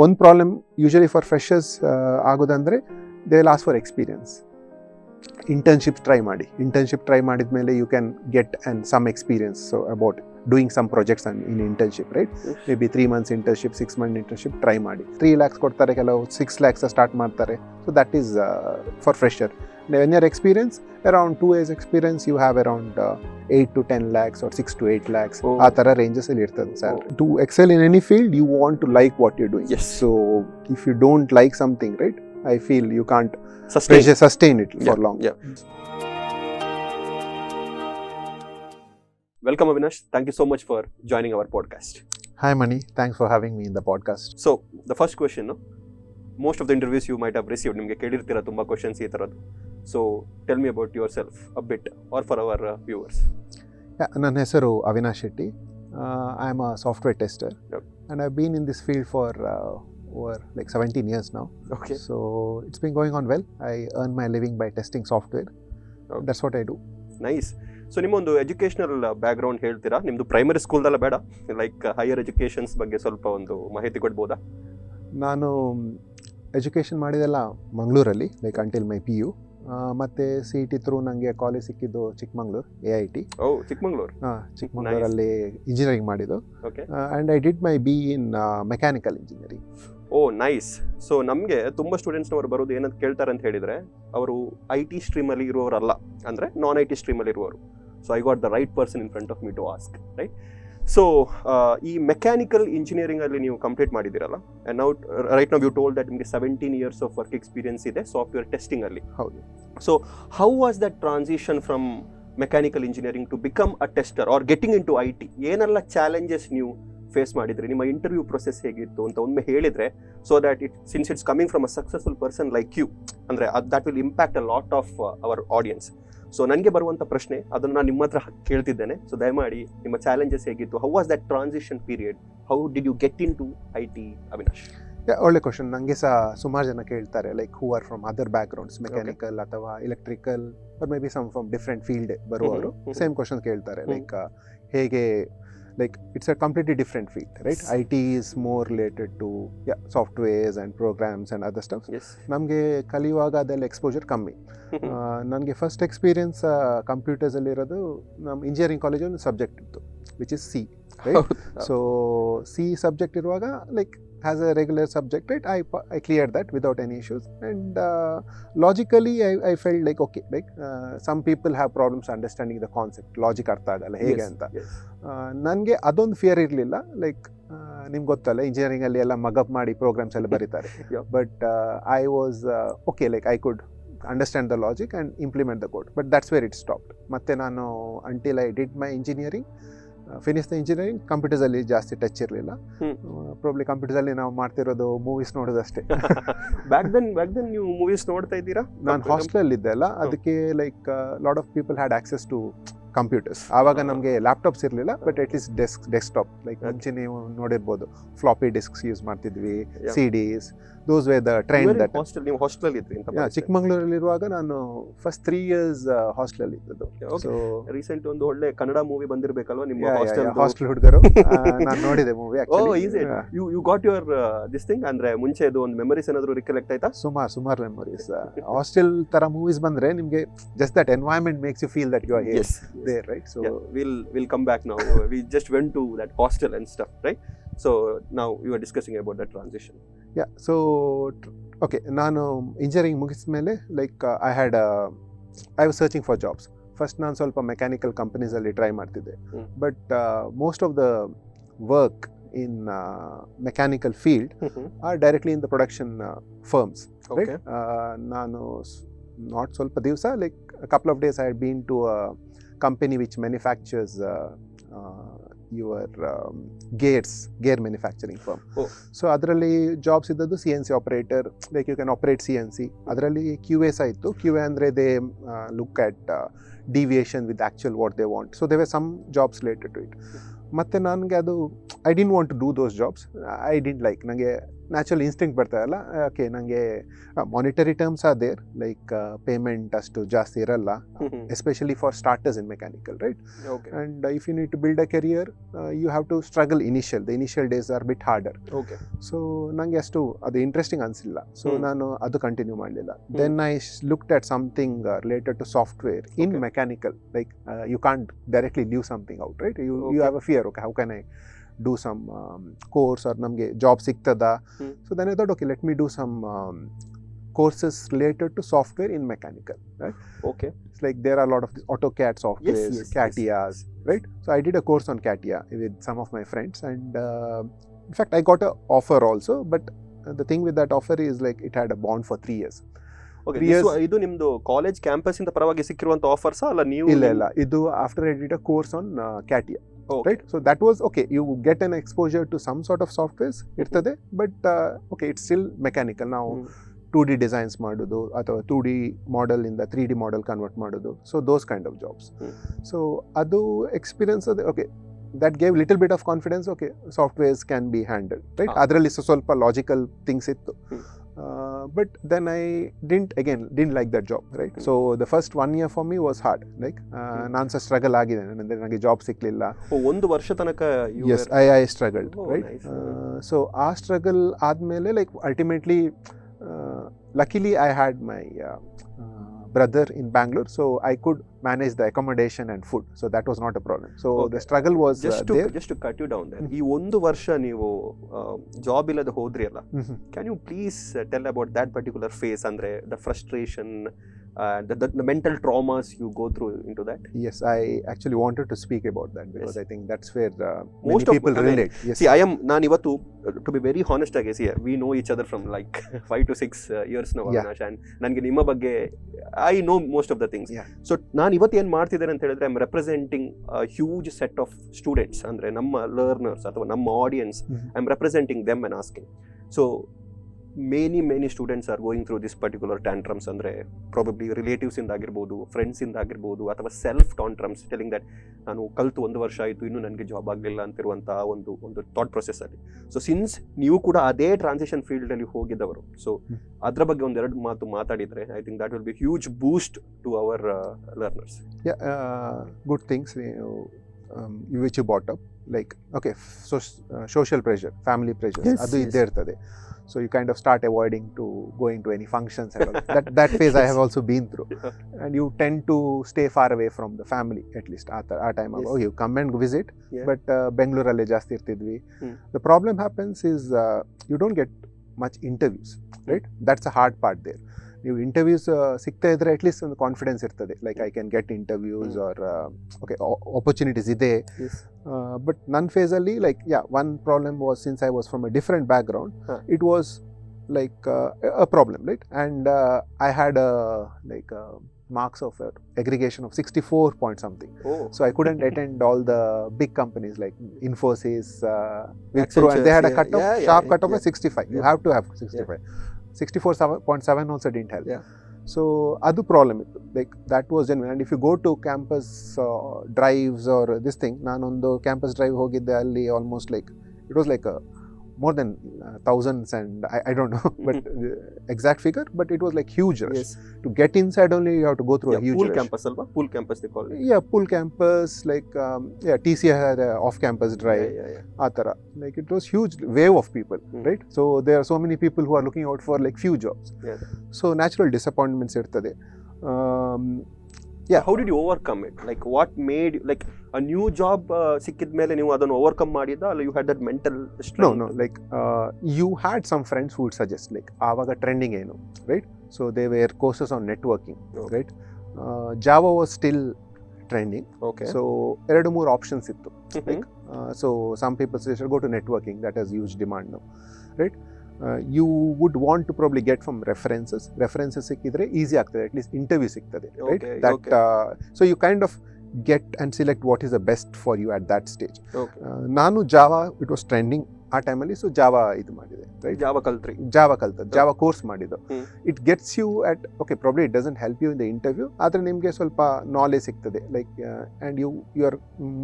ಒಂದು problem usually for freshers ಆಗೋದಂದರೆ they will ask for experience. Internship try ಮಾಡಿದ್ಮೇಲೆ you can get and some experience about doing some projects in internship, right? Maybe 3 months internship, 6 month internship try ಮಾಡಿ 3 lakhs ಕೊಡ್ತಾರೆ, ಕೆಲವು 6 lakhs start ಮಾಡ್ತಾರೆ. So that is for fresher. When you're experienced, around 2 years experience, you have around 8 to 10 lakhs or 6 to 8 lakhs. ಆ ಥರ ranges ಅಲ್ಲಿ ಇರ್ತದೆ sir. To excel in any field, you want to like what you're doing. Yes. So if you don't like something, right, I feel you can't sustain it for long. Yeah. Welcome Avinash. Thank you so much for joining our podcast. Hi Mani, thanks for having me in the podcast. So the first question, most of the interviews you might have received, ನಿಮಗೆ ಕೇಳಿರ್ತೀರಾ ತುಂಬ questions ಈ ಥರದ್ದು. So tell me about yourself a bit, or for our viewers. Yeah, ನನ್ನ ಹೆಸರು Avinash Shetty. I am a software tester. Yep. And I've been in this field for over like 17 years now. Okay. So it's been going on well. I earn my living by testing software. Okay. That's what I do. Nice. So ನಿಮ್ಮೊಂದು educational background ಹೇಳ್ತೀರಾ? ನಿಮ್ಮದು primary ಸ್ಕೂಲ್ದಲ್ಲ ಬೇಡ, like higher educations ಬಗ್ಗೆ ಸ್ವಲ್ಪ ಒಂದು ಮಾಹಿತಿ ಕೊಡ್ಬೋದಾ? ನಾನು ಎಜುಕೇಷನ್ ಮಾಡಿದೆಲ್ಲ ಮಂಗಳೂರಲ್ಲಿ, ಲೈಕ್ ಅಂಟಿಲ್ ಮೈ PU. ಮತ್ತು CET ಥ್ರೂ ನನಗೆ ಕಾಲೇಜ್ ಸಿಕ್ಕಿದ್ದು ಚಿಕ್ಕಮಂಗ್ಳೂರು, AIT. ಓ, ಚಿಕ್ಕಮಂಗ್ಳೂರು. ಚಿಕ್ಕಮಂಗ್ಳೂರಲ್ಲಿ ಇಂಜಿನಿಯರಿಂಗ್ ಮಾಡಿದ್ದು. Okay. And I did my BE in mechanical engineering. Oh, nice. So ನಮಗೆ ತುಂಬ ಸ್ಟೂಡೆಂಟ್ಸ್ನವರು ಬರೋದು ಏನಂತ ಕೇಳ್ತಾರೆ ಅಂತ ಹೇಳಿದರೆ, ಅವರು IT ಸ್ಟ್ರೀಮಲ್ಲಿ ಇರುವವರಲ್ಲ, ಅಂದರೆ ನಾನ್ IT ಸ್ಟ್ರೀಮಲ್ಲಿ ಇರುವವರು. So I got the right person in front of me to ask, right? So ಈ ಮೆಕ್ಯಾನಿಕಲ್ ಇಂಜಿನಿಯರಿಂಗಲ್ಲಿ ನೀವು ಕಂಪ್ಲೀಟ್ ಮಾಡಿದ್ದೀರಲ್ಲ, and right now you told that ನಿಮಗೆ 17 years ಆಫ್ ವರ್ಕ್ ಎಕ್ಸ್ಪೀರಿಯನ್ಸ್ ಇದೆ ಸಾಫ್ಟ್ವೇರ್ ಟೆಸ್ಟಿಂಗಲ್ಲಿ. ಹೌದು. So how was that transition from mechanical engineering to become a tester or getting into IT? ಏನೆಲ್ಲ challenges ನೀವು face ಮಾಡಿದ್ರಿ? ನಿಮ್ಮ interview process ಹೇಗಿತ್ತು ಅಂತ ಒಮ್ಮೆ ಹೇಳಿದರೆ, so that since it's coming from a successful person like you, ಅಂದರೆ that will impact a lot of our audience. So ನನಗೆ ಬರುವಂಥ ಪ್ರಶ್ನೆ ಅದನ್ನು ನಾನು ನಿಮ್ಮ ಹತ್ರ ಕೇಳ್ತಿದ್ದೇನೆ. ಸೊ ದಯಮಾಡಿ ನಿಮ್ಮ ಚಾಲೆಂಜಸ್ ಹೇಗಿತ್ತು? How was that transition period? How did you get into IT, Avinash? ಒಳ್ಳೆ ಕ್ವಶನ್. ನನಗೆ ಸಹ ಸುಮಾರು ಜನ ಕೇಳ್ತಾರೆ, like who are from other backgrounds, mechanical ಅಥವಾ electrical or maybe some from different field ಬರುವವರು ಸೇಮ್ ಕ್ವಶನ್ ಕೇಳ್ತಾರೆ. ಲೈಕ್ ಹೇಗೆ, like it's a completely different field, right? Yes. IT is more related to softwares and programs and other stuff. Yes. ನಮಗೆ ಕಲಿಯುವಾಗ ಅದೆಲ್ಲ exposure ಕಮ್ಮಿ. ನನಗೆ first experience computers ಅಲ್ಲಿ ಇರೋದು ನಮ್ಮ ಇಂಜಿನಿಯರಿಂಗ್ ಕಾಲೇಜ್ ಒಂದು ಸಬ್ಜೆಕ್ಟ್ ಇತ್ತು, which is C, right? So C subject ಇರುವಾಗ like as a regular subject, right, I cleared that without any issues. And logically I felt like okay, like some people have problems understanding the concept, logic ಅರ್ಥ ಆಗಲ್ಲ ಹೇಗೆ ಅಂತ. ನನಗೆ ಅದೊಂದು fear ಇರಲಿಲ್ಲ. Like ನಿಮ್ಗೆ ಗೊತ್ತಲ್ಲ, ಇಂಜಿನಿಯರಿಂಗಲ್ಲಿ ಎಲ್ಲ ಮಗಪ್ ಮಾಡಿ ಪ್ರೋಗ್ರಾಮ್ಸ್ ಎಲ್ಲ ಬರೀತಾರೆ. But I was okay, like I could understand the logic and implement the code, but that's where it stopped. ಮತ್ತೆ ನಾನು until I did my engineering, finish the engineering, ಕಂಪ್ಯೂಟರ್ಸಲ್ಲಿ ಜಾಸ್ತಿ ಟಚ್ ಇರಲಿಲ್ಲ. ಪ್ರಾಬ್ಲಿ ಕಂಪ್ಯೂಟರ್ಸಲ್ಲಿ ನಾವು ಮಾಡ್ತಿರೋದು ಮೂವೀಸ್ ನೋಡೋದಷ್ಟೇ. ಬ್ಯಾಕ್ ದೆನ್ ನೀವು ಮೂವೀಸ್ ನೋಡ್ತಾ ಇದ್ದೀರಾ? ನಾನು ಹಾಸ್ಟೆಲಲ್ಲಿ ಇದ್ದೆ ಅಲ್ಲ, ಅದಕ್ಕೆ like lot of people had access to computers. ಆವಾಗ ನಮಗೆ ಲ್ಯಾಪ್ಟಾಪ್ಸ್ ಇರಲಿಲ್ಲ, but at least desktop, like ಮುಂಚೆ ನೀವು ನೋಡಿರ್ಬೋದು ಫ್ಲಾಪಿ ಡಿಸ್ಕ್ಸ್ ಯೂಸ್ ಮಾಡ್ತಿದ್ವಿ, CDs, those were the trend. That ನೀವು ಹಾಸ್ಟೆಲ್ ಇದ್ರಿ ಅಂತ? ಚಿಕ್ಕಮಂಗ್ಳೂರಲ್ಲಿರುವಾಗ ನಾನು ಫಸ್ಟ್ 3 years ಹಾಸ್ಟೆಲಲ್ಲಿ ಇದ್ದದ್ದು. ಸೊ ರೀಸೆಂಟ್ ಒಂದು ಒಳ್ಳೆ ಕನ್ನಡ ಮೂವಿ ಬಂದಿರಬೇಕಲ್ವಾ ನಿಮ್ಮ ಹಾಸ್ಟೆಲ್ ಹುಡುಗರು? ನಾನು ನೋಡಿದೆ movie. You got your this thing, ಅಂದ್ರೆ ಮುಂಚೆ ಇದು ಒಂದು ಮೆಮರೀಸ್ ಏನಾದರೂ ರಿಕಲೆಕ್ಟ್ ಆಯ್ತಾ? ಸುಮಾರು ಮೆಮರೀಸ್. ಹಾಸ್ಟೆಲ್ ತರ ಮೂವೀಸ್ ಬಂದ್ರೆ ನಿಮಗೆ just that environment makes you feel that you are there, right? So we'll come back now. We just went to that hostel and stuff, right? So now you are discussing about that transition. Yeah, so okay, ನಾನು engineering ಮುಗಿಸಿದ ಮೇಲೆ like I was searching for jobs. First ನಾನು ಸ್ವಲ್ಪ mechanical ಕಂಪನೀಸಲ್ಲಿ try ಮಾಡ್ತಿದ್ದೆ, but most of the work in mechanical field R directly in the production firms, right? ನಾನು not ಸ್ವಲ್ಪ ದಿವಸ, like a couple of days I had been to a company which manufactures your gear manufacturing firm. So ಅದರಲ್ಲಿ jobs ಇದ್ದದ್ದು CNC operator, like you can operate CNC. ಅದರಲ್ಲಿ QA ಸಹ ಇತ್ತು. QA ಅಂದರೆ they look at deviation with actual what they want. So they were some jobs related to it. ಮತ್ತು ನನಗೆ ಅದು I didn't want to do those jobs. I didn't like. ನನಗೆ natural instinct ಬರ್ತಾರಲ್ಲ, okay ನನಗೆ monetary terms are there, like payment ಅಷ್ಟು ಜಾಸ್ತಿ ಇರಲ್ಲ, especially for starters in mechanical, right? Okay and if you need to build a career, you have to struggle the initial days are bit harder. Okay so ನನಗೆ ಅಷ್ಟು ಅದು interesting ಅನಿಸಿಲ್ಲ, so ನಾನು ಅದು continue ಮಾಡಲಿಲ್ಲ. Then I looked at something related to software in Okay. Mechanical, like you can't directly leave something out, right? You have a fear, okay how can I do some course or ನಮಗೆ job ಸಿಗ್ತದಾ? So then I thought, okay, let me do some courses related to software in mechanical, right? Okay It's like there are a lot of these AutoCAD softwares, yes, CATIAs, right? So I did a course on CATIA with some of my friends, and in fact I got a offer also, but the thing with that offer is like it had a bond for 3 years. Okay 3 years. ಇದು ನಿಮ್ದು college campus ಇಂದ ಪರವಾಗಿ ಸಿಕ್ಕಿರುವಂತ offers ಅಲ್ಲ ನೀವು? ಇಲ್ಲ ಇದು after I did a course on CATIA. Okay. Right, so that was okay, you get an exposure to some sort of softwares irtade, but okay, it's still mechanical. Now 2D designs ಮಾಡೋದು ಅಥವಾ 2D model ಇಂದ 3D model convert ಮಾಡೋದು, so those kind of jobs. So adu experience ade, okay, that gave little bit of confidence, okay, softwares can be handled, right? Adralli ಸ್ವಲ್ಪ logical things ittu. But then I didn't like that job, right? So the first 1 year for me was hard, like ನಾನು ಸಹ struggle ಆಗಿದೆ, ನನಗೆ job ಸಿಕ್ಲಿಲ್ಲ. ಒಂದು ವರ್ಷ ತನಕ Yes, I struggled, Oh, right? nice. So ಆ struggle ಆದ್ಮೇಲೆ, like ultimately luckily I had my brother in Bangalore, so I could manage the accommodation and food, so that was not a problem. So Okay. the struggle was there. just to cut you down there, ಈ ಒಂದು ವರ್ಷ ನೀವು job ಇಲ್ಲದೆ ಹೋದ್ರಿ ಅಲ್ಲ, can you please tell about that particular phase, ಅಂದ್ರೆ the frustration, the mental traumas you go through into that? Yes, I actually wanted to speak about that because Yes. I think that's where many Most of people relate. Yes. See, ನಾನು ಇವತ್ತು to be very honest ಆಗಿ, see, we know each other from like 5 to 6 years now, Yeah. Avinash, and ನನಗೆ ನಿಮ್ಮ ಬಗ್ಗೆ I know most of the things. Yeah. So ನಾನು ಇವತ್ತು ಏನು ಮಾಡ್ತಿದ್ದೇನೆ ಅಂತ ಹೇಳಿದ್ರೆ, I'm representing a huge set of students, ಅಂದ್ರೆ ನಮ್ಮ ಲರ್ನರ್ಸ್ ಅಥವಾ ನಮ್ಮ audience, I'm representing them and asking. So many students are going through this particular tantrums, ಅಂದ್ರೆ probably relatives ಇಂದ ಆಗಿರ್ಬೋದು, ಫ್ರೆಂಡ್ಸ್ ಇಂದ ಆಗಿರ್ಬೋದು, ಅಥವಾ ಸೆಲ್ಫ್ tantrums, telling that ನಾನು ಕಲ್ತು 1 ವರ್ಷ ಆಯಿತು ಇನ್ನೂ ನನಗೆ ಜಾಬ್ ಆಗಲಿಲ್ಲ ಅಂತಿರುವಂಥ ಒಂದು ಥಾಟ್ ಪ್ರೊಸೆಸ್ ಅಲ್ಲಿ. ಸೊ ಸಿನ್ಸ್ ನೀವು ಕೂಡ ಅದೇ ಟ್ರಾನ್ಸಿಷನ್ ಫೀಲ್ಡ್ ಅಲ್ಲಿ ಹೋಗಿದ್ದವರು, ಸೊ ಅದ್ರ ಬಗ್ಗೆ ಒಂದೆರಡು ಮಾತು ಮಾತಾಡಿದ್ರೆ I think that will be huge boost to our learners. Yeah, good things which you brought up, like okay, so social pressure, family pressures, Yes, adu yes. idde irtade. So you kind of start avoiding to going to any functions and all. that phase I have also been through, and you tend to stay far away from the family, at least at time. Yes. Oh, you come and visit, Yeah. but Bangalore alle ಜಾಸ್ತಿ ಇರ್ತಿದ್ವಿ. The problem happens is you don't get much interviews, right? That's a hard part there. ನೀವು interviews ಸಿಗ್ತಾ ಇದ್ರೆ at least ಒಂದು confidence ಇರ್ತದೆ, like I can get interviews or okay opportunities ಇದೆ. But ನನ್ನ ಫೇಸಲ್ಲಿ like one problem was, since I was from a different background, it was like a problem, right? And I had like marks of aggregation of 64 point something. So I couldn't attend all the big companies like Infosys, Wipro, and they had a cut off, sharp cut off of 65. You have to have 65. 64.7 also didn't help. So adu problem ittu, like that was genuine. And if you go to campus drives or this thing, ನಾನು ಒಂದು campus drive ಹೋಗಿದ್ದೆ, ಅಲ್ಲಿ almost like it was like a more than thousands, and I don't know but exact figure, but it was like huge rush. Yes. To get inside only you have to go through a huge pool rush. campus alva, pool campus they call it. Pool campus, like TCI had a off campus drive. Atara, like it was huge wave of people, right? So there are so many people who are looking out for like few jobs. So natural disappointments irtade. How did you overcome it? Like what made, like a new job ಸಿಕ್ಕಿದ ಮೇಲೆ ನೀವು ಅದನ್ನು overcome ಮಾಡಿದ, ಅಲ್ಲ you had that mental strength? No, like you had some friends who would suggest, like ಆವಾಗ trending ಏನು, right? So they were courses on networking, right? Java was still trending. Okay. So ಎರಡು ಮೂರು options ಇತ್ತು, like so some people suggested go to networking, that has huge demand now, right? You would want to probably get from references ಸಿಕ್ಕಿದ್ರೆ easy ಆಗ್ತದೆ, at least interview ಸಿಗ್ತದೆ, right? So you kind of get and select what is the best for you at that stage. ನಾನು Java, it was trending ಆ ಟೈಮಲ್ಲಿ, so Java ಇದು ಮಾಡಿದೆ, right? Java ಕಲ್ತದ್ದು, Java course ಮಾಡಿದ್ದು. It gets you at okay, probably it doesn't help you in the interview, ಆದರೆ ನಿಮಗೆ ಸ್ವಲ್ಪ ನಾಲೆಜ್ ಸಿಗ್ತದೆ, like and you are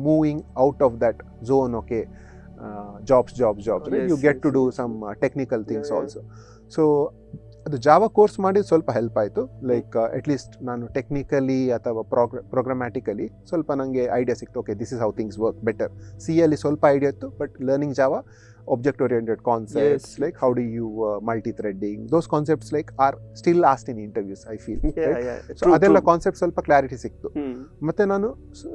moving out of that zone, okay. jobs, right? You get to do some technical things also. So ಅದು Java course ಮಾಡಿದ್ದು ಸ್ವಲ್ಪ help ಆಯಿತು. Like at least ನಾನು technically ಅಥವಾ ಪ್ರೋಗ್ರಾಮ್ಯಾಟಿಕಲಿ ಸ್ವಲ್ಪ ನನಗೆ ಐಡಿಯಾ ಸಿಕ್ತು. Okay, this is how things work better. C ಅಲ್ಲಿ ಸ್ವಲ್ಪ ಐಡಿಯಾ ಇತ್ತು, but learning Java, object oriented concepts, like how do you multi-threading, those concepts like are still asked in interviews, I feel. So adella concepts ಸ್ವಲ್ಪ clarity ಸಿಕ್ತು. ಮತ್ತೆ ನಾನು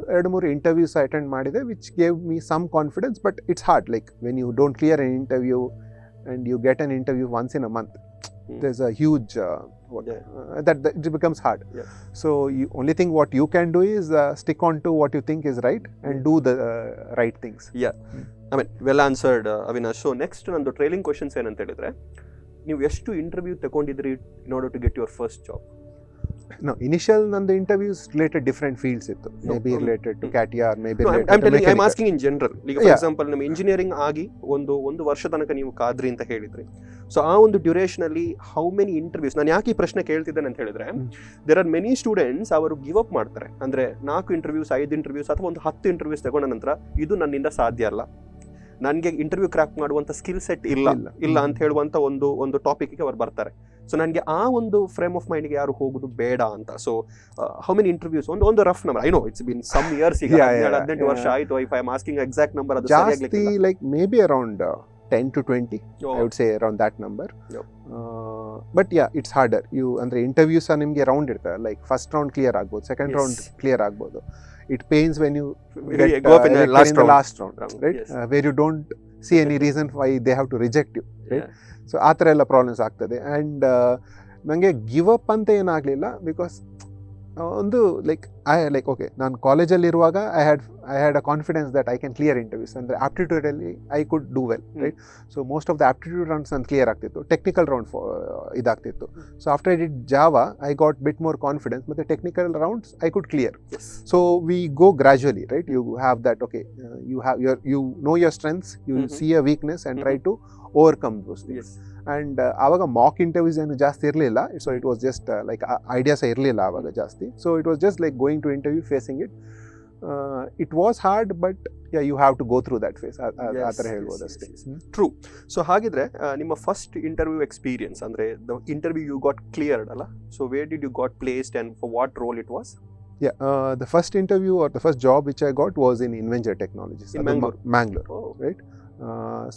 2-3 interviews attend ಮಾಡಿದೆ, which gave me some confidence, but it's hard, like when you don't clear an interview and you get an interview once in a month, there's a huge that it becomes hard. So you only thing what you can do is stick on to what you think is right and do the right things. I mean, well answered, Avinash. So next ನಂದು trailing questions ಏನಂತ ಹೇಳಿದ್ರೆ, ನೀವು ಎಷ್ಟು interview ತಗೊಂಡಿದ್ರಿ in order to get your first job? No, initial ನಂದು interviews related different fields ಇತ್ತು. Maybe related to CATIA, maybe related I'm to telling, mechanical. I'm asking in general. ಈಗ for example ನಮ್ಮ engineering ಆಗಿ ಒಂದು ವರ್ಷ ತನಕ ನೀವು ಕಾದ್ರಿ ಅಂತ ಹೇಳಿದ್ರಿ. ಸೊ ಆ ಒಂದು ಡ್ಯೂರೇಷನ್ ಅಲ್ಲಿ ಹೌ ಮೆನಿ ಇಂಟರ್ವ್ಯೂಸ್, ನಾನು ಯಾಕೆ ಈ ಪ್ರಶ್ನೆ ಕೇಳ್ತಿದ್ದೇನೆ ಅಂತ ಹೇಳಿದ್ರೆ, ದೇರ್ ಆರ್ ಮೆನಿ ಸ್ಟೂಡೆಂಟ್ಸ್ ಅವರು ಗಿವ್ ಅಪ್ ಮಾಡ್ತಾರೆ. ಅಂದ್ರೆ 4 ಇಂಟರ್ವ್ಯೂಸ್, 5 ಇಂಟರ್ವ್ಯೂಸ್ ಅಥವಾ ಒಂದು 10 ಇಂಟರ್ವ್ಯೂಸ್ ತಗೊಂಡ ನಂತರ ಇದು ನನ್ನಿಂದ ಸಾಧ್ಯ ಅಲ್ಲ, ನನಗೆ ಇಂಟರ್ವ್ಯೂ ಕ್ರ್ಯಾಕ್ ಮಾಡುವಂತ ಸ್ಕಿಲ್ ಸೆಟ್ ಇಲ್ಲ ಅಂತ ಹೇಳುವಂತ ಒಂದು ಟಾಪಿಕ್ಗೆ ಅವ್ರು ಬರ್ತಾರೆ. ಸೊ ನನಗೆ ಆ ಒಂದು ಫ್ರೇಮ್ ಆಫ್ ಮೈಂಡ್ಗೆ ಯಾರು ಹೋಗುದು ಬೇಡ ಅಂತ. ಸೊ ಹೌ ಮೆನಿ ಇಂಟರ್ವ್ಯೂಸ್, ಒಂದು rough number, I know it's been some years, ಈಗ 18 ವರ್ಷ ಆಯ್ತು. If I am asking exact number, ಅದು ಜಾಸ್ತಿ like maybe around 10 to 20, I would say around that number. But yeah, it's harder. You ಅಂದ್ರೆ interviews ನಿಮಗೆ round ಇರ್ತದೆ, like first round clear ಆಗ್ಬೋದು, second round clear ಆಗ್ಬೋದು. It pains when you go up in the last round, right? Where you don't see any reason why they have to reject you, right? So ಆ ಥರ ಎಲ್ಲ problems ಆಗ್ತದೆ. And ನನಗೆ give up ಅಂತ ಏನಾಗಲಿಲ್ಲ, because ಒಂದು like okay, ನಾನು ಕಾಲೇಜಲ್ಲಿರುವಾಗ I had a confidence that I can clear interviews. ಅಂದರೆ ಆಪ್ಟಿಟ್ಯೂಡಲ್ಲಿ I could do well, right? So most of the aptitude rounds ನಾನು ಕ್ಲಿಯರ್ ಆಗ್ತಿತ್ತು, ಟೆಕ್ನಿಕಲ್ ರೌಂಡ್ ಇದಾಗ್ತಿತ್ತು. So after I did Java I got bit more confidence, ಮತ್ತು technical rounds I could clear. So we go gradually, right? You have that, okay, you know your strengths, you see a weakness and try to overcome those things. And ಆವಾಗ mock interviews ಏನು ಜಾಸ್ತಿ ಇರಲಿಲ್ಲ. So it was just like ideas ಇರಲಿಲ್ಲ ಆವಾಗ ಜಾಸ್ತಿ. So it was just like going to interview, facing it. It was hard, but you have to go through that phase, ಆ ಥರ ಹೇಳ್ಬೋದು ಅಷ್ಟೇ. ಟ್ರೂ. ಸೊ ಹಾಗಿದ್ರೆ ನಿಮ್ಮ ಫಸ್ಟ್ ಇಂಟರ್ವ್ಯೂ ಎಕ್ಸ್ಪೀರಿಯನ್ಸ್, ಅಂದರೆ the interview you got cleared ಅಲ್ಲ, so where did you got placed and for what role it was? The first interview or the first job which I got was in Inventure Technologies in Mangalore. Oh. Right?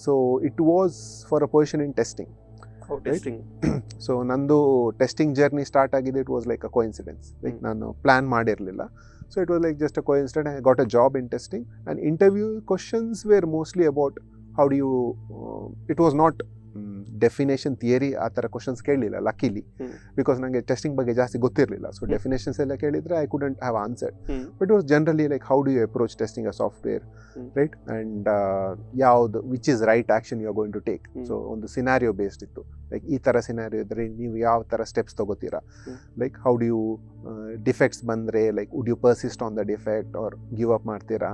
So it was for a position in testing. Oh, testing. Right? So ನಂದು testing journey start ಆಗಿದೆ, it was like a coincidence. Like ನಾನು plan ಮಾಡಿರಲಿಲ್ಲ. So it was like just a coincident. I got a job in testing, and interview questions were mostly about how do you, it was not definition theory ಆ ಥರ questions ಕೇಳಲಿಲ್ಲ, ಲಕ್ಕಿಲಿ, because ನನಗೆ testing ಬಗ್ಗೆ ಜಾಸ್ತಿ ಗೊತ್ತಿರಲಿಲ್ಲ. So definitions ಎಲ್ಲ ಕೇಳಿದರೆ I couldn't have answered. But it was generally like how do you approach testing a software, right? And ಯಾವುದು which is right action you are going to take. So ಒಂದು scenario based ಇತ್ತು, like ಈ ಥರ scenario ಇದ್ದರೆ ನೀವು ಯಾವ ಥರ steps ತೊಗೋತೀರಾ, like how do you defects ಬಂದರೆ, like would you persist on the defect or give up ಮಾಡ್ತೀರಾ,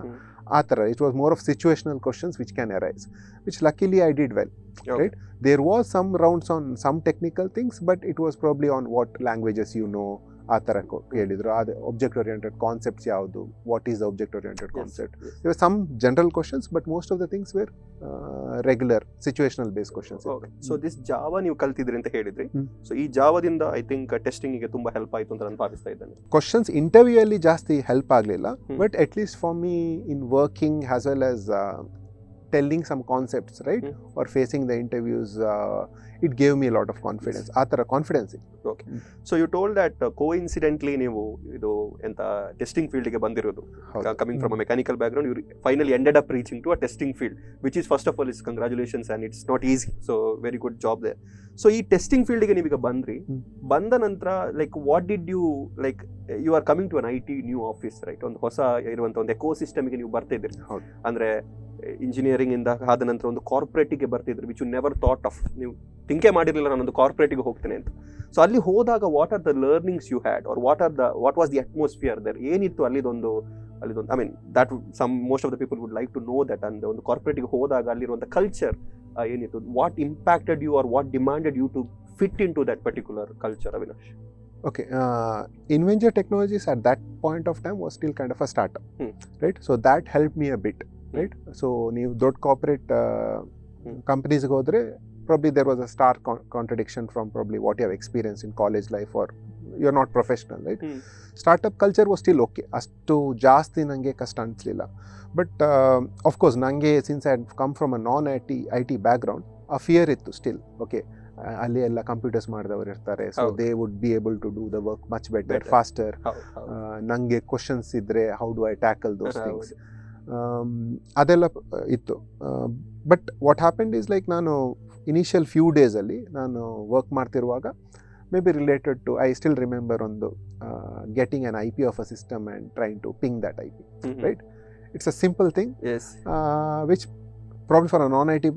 ಆ ಥರ. It was more of situational questions which can arise, which luckily I did well. Right? There was some rounds on some technical things, but it was probably on what languages you know, ಆ ಥರ ಹೇಳಿದ್ರು. ಅದು object oriented concepts ಯಾವುದು, what is the object oriented concept. There were some general questions, but most of the things were regular situational based questions. So this Java ನೀವು ಕಲ್ತಿದ್ರಿ ಅಂತ ಹೇಳಿದ್ರಿ. So ಈ ಜಾವಾದಿಂದ I think ಟೆಸ್ಟಿಂಗಿಗೆ ತುಂಬಾ ಹೆಲ್ಪ್ ಆಯಿತು ಅಂತ ನಾನು ಭಾವಿಸ್ತಾ ಇದ್ದೇನೆ. ಕ್ವಶನ್ಸ್ ಇಂಟರ್ವ್ಯೂ ಅಲ್ಲಿ ಜಾಸ್ತಿ ಹೆಲ್ಪ್ ಆಗಲಿಲ್ಲ, but at list for me in working as well as telling some concepts, right? Or facing the interviews, it gave me a lot of confidence. ಆ ಥರ ಕಾನ್ಫಿಡೆನ್ಸ್ ಇತ್ತು. Okay. So you told that coincidentally ನೀವು ಇದು ಎಂತ testing ಫೀಲ್ಡ್ಗೆ ಬಂದಿರೋದು, coming from a mechanical background, you finally ended up reaching to a testing field, which is first of all is congratulations, and it's not easy. So very good job there. So ಈ testing ಫೀಲ್ಡ್ಗೆ ನೀವೀಗ ಬಂದ್ರಿ, ಬಂದ ನಂತರ like what did you, like you are coming to an IT new office, right? ಒಂದು ಹೊಸ ಇರುವಂಥ ಒಂದು ಎಕೋ ಸಿಸ್ಟಮ್ಗೆ ನೀವು ಬರ್ತಿದ್ರಿ. ಅಂದರೆ ಇಂಜಿನಿಯರಿಂಗ್ ಇಂದ ಆದ ನಂತರ ಒಂದು ಕಾರ್ಪೊರೇಟಿಗೆ ಬರ್ತಿದ್ರು, which you never thought of, ನೀವು ಥಿಂಕೇ ಮಾಡಿರಲಿಲ್ಲ ನಾನೊಂದು ಕಾರ್ಪೊರೇಟಿಗೆ ಹೋಗ್ತೇನೆ ಅಂತ. ಸೊ ಅಲ್ಲಿ ಹೋದಾಗ what are the learnings you had, or what was the atmosphere there? ಏನಿತ್ತು ಅಲ್ಲಿದೊಂದು, I mean that most of the people would like to know that. ಅಂದ್ರೆ ಒಂದು ಕಾರ್ಪೊರೇಟಿಗೆ ಹೋದಾಗ ಅಲ್ಲಿರುವಂಥ ಕಲ್ಚರ್ ಏನಿತ್ತು, what impacted you or what demanded you to fit in to that particular culture, Avinash? Okay, Inventure Technologies at that point of time was still kind of a startup, right? So that helped me a bit. Right. So ನೀವು ದೊಡ್ಡ corporate ಕಂಪ್ನೀಸ್ಗೆ ಹೋದರೆ probably there was a stark contradiction from probably what you have experienced in college life or you're not professional, right? Startup culture was still okay. ಅಷ್ಟು ಜಾಸ್ತಿ ನನಗೆ ಕಷ್ಟ ಅನಿಸ್ಲಿಲ್ಲ. But of course ನನಗೆ since I had come from a non I T background ಆ fear ಇತ್ತು still. Okay, ಅಲ್ಲಿ ಎಲ್ಲ ಕಂಪ್ಯೂಟರ್ಸ್ ಮಾಡಿದವರು ಇರ್ತಾರೆ, so they would be able to do the work much better, faster. ನನಗೆ ಕ್ವಶನ್ಸ್ ಇದ್ದರೆ how do I tackle those things, ಅದೆಲ್ಲ ಇತ್ತು. But what happened is like ನಾನು ಇನಿಷಿಯಲ್ ಫ್ಯೂ ಡೇಸಲ್ಲಿ ನಾನು ವರ್ಕ್ ಮಾಡ್ತಿರುವಾಗ maybe related to, I still remember ಒಂದು getting on I P of a system and trying to ping that I P, right? It's a simple thing which probably for a non-IT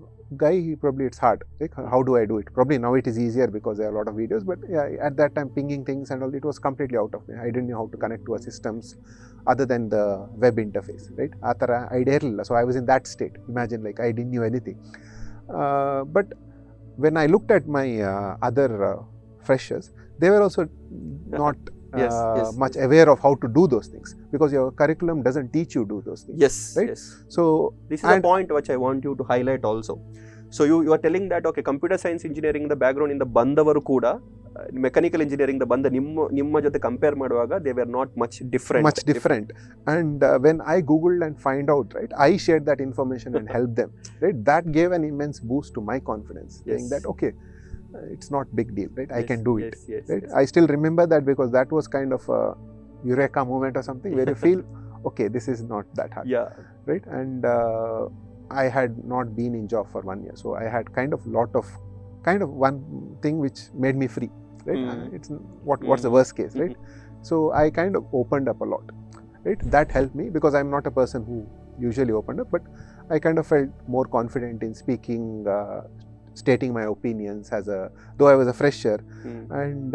guy, probably it's hard. Like, how do I do it? Probably now it is easier because there are a lot of videos, but yeah, at that time pinging things and all, it was completely out of me. I didn't know how to connect to a systems other than the web interface, right? ಆ ಥರ idea ಇರಲಿಲ್ಲ. So I was in that state. Imagine, like, I didn't know anything. But when I looked at my other freshers, they were also not much aware of how to do those things because your curriculum doesn't teach you to do those things. Yes, right? yes. So this is a point which I want you to highlight also. So you are telling that okay, computer science engineering the background in the ಬಂದವರು ಕೂಡ mechanical engineering ಬಂದ ನಿಮ್ಮ ಜೊತೆ compare ಮಾಡುವಾಗ they were not much different. And when I googled and find out, right, I shared that information and helped them, right? That gave an immense boost to my confidence, saying that okay, it's not big deal, right? I can do it, right? I still remember that because that was kind of a eureka moment or something where you feel okay, this is not that hard, right? And I had not been in job for 1 year, so I had kind of one thing which made me free, right? It's what's the worst case, right? So I kind of opened up a lot, right? That helped me because I'm not a person who usually opened up, but I kind of felt more confident in speaking, stating my opinions though I was a fresher, and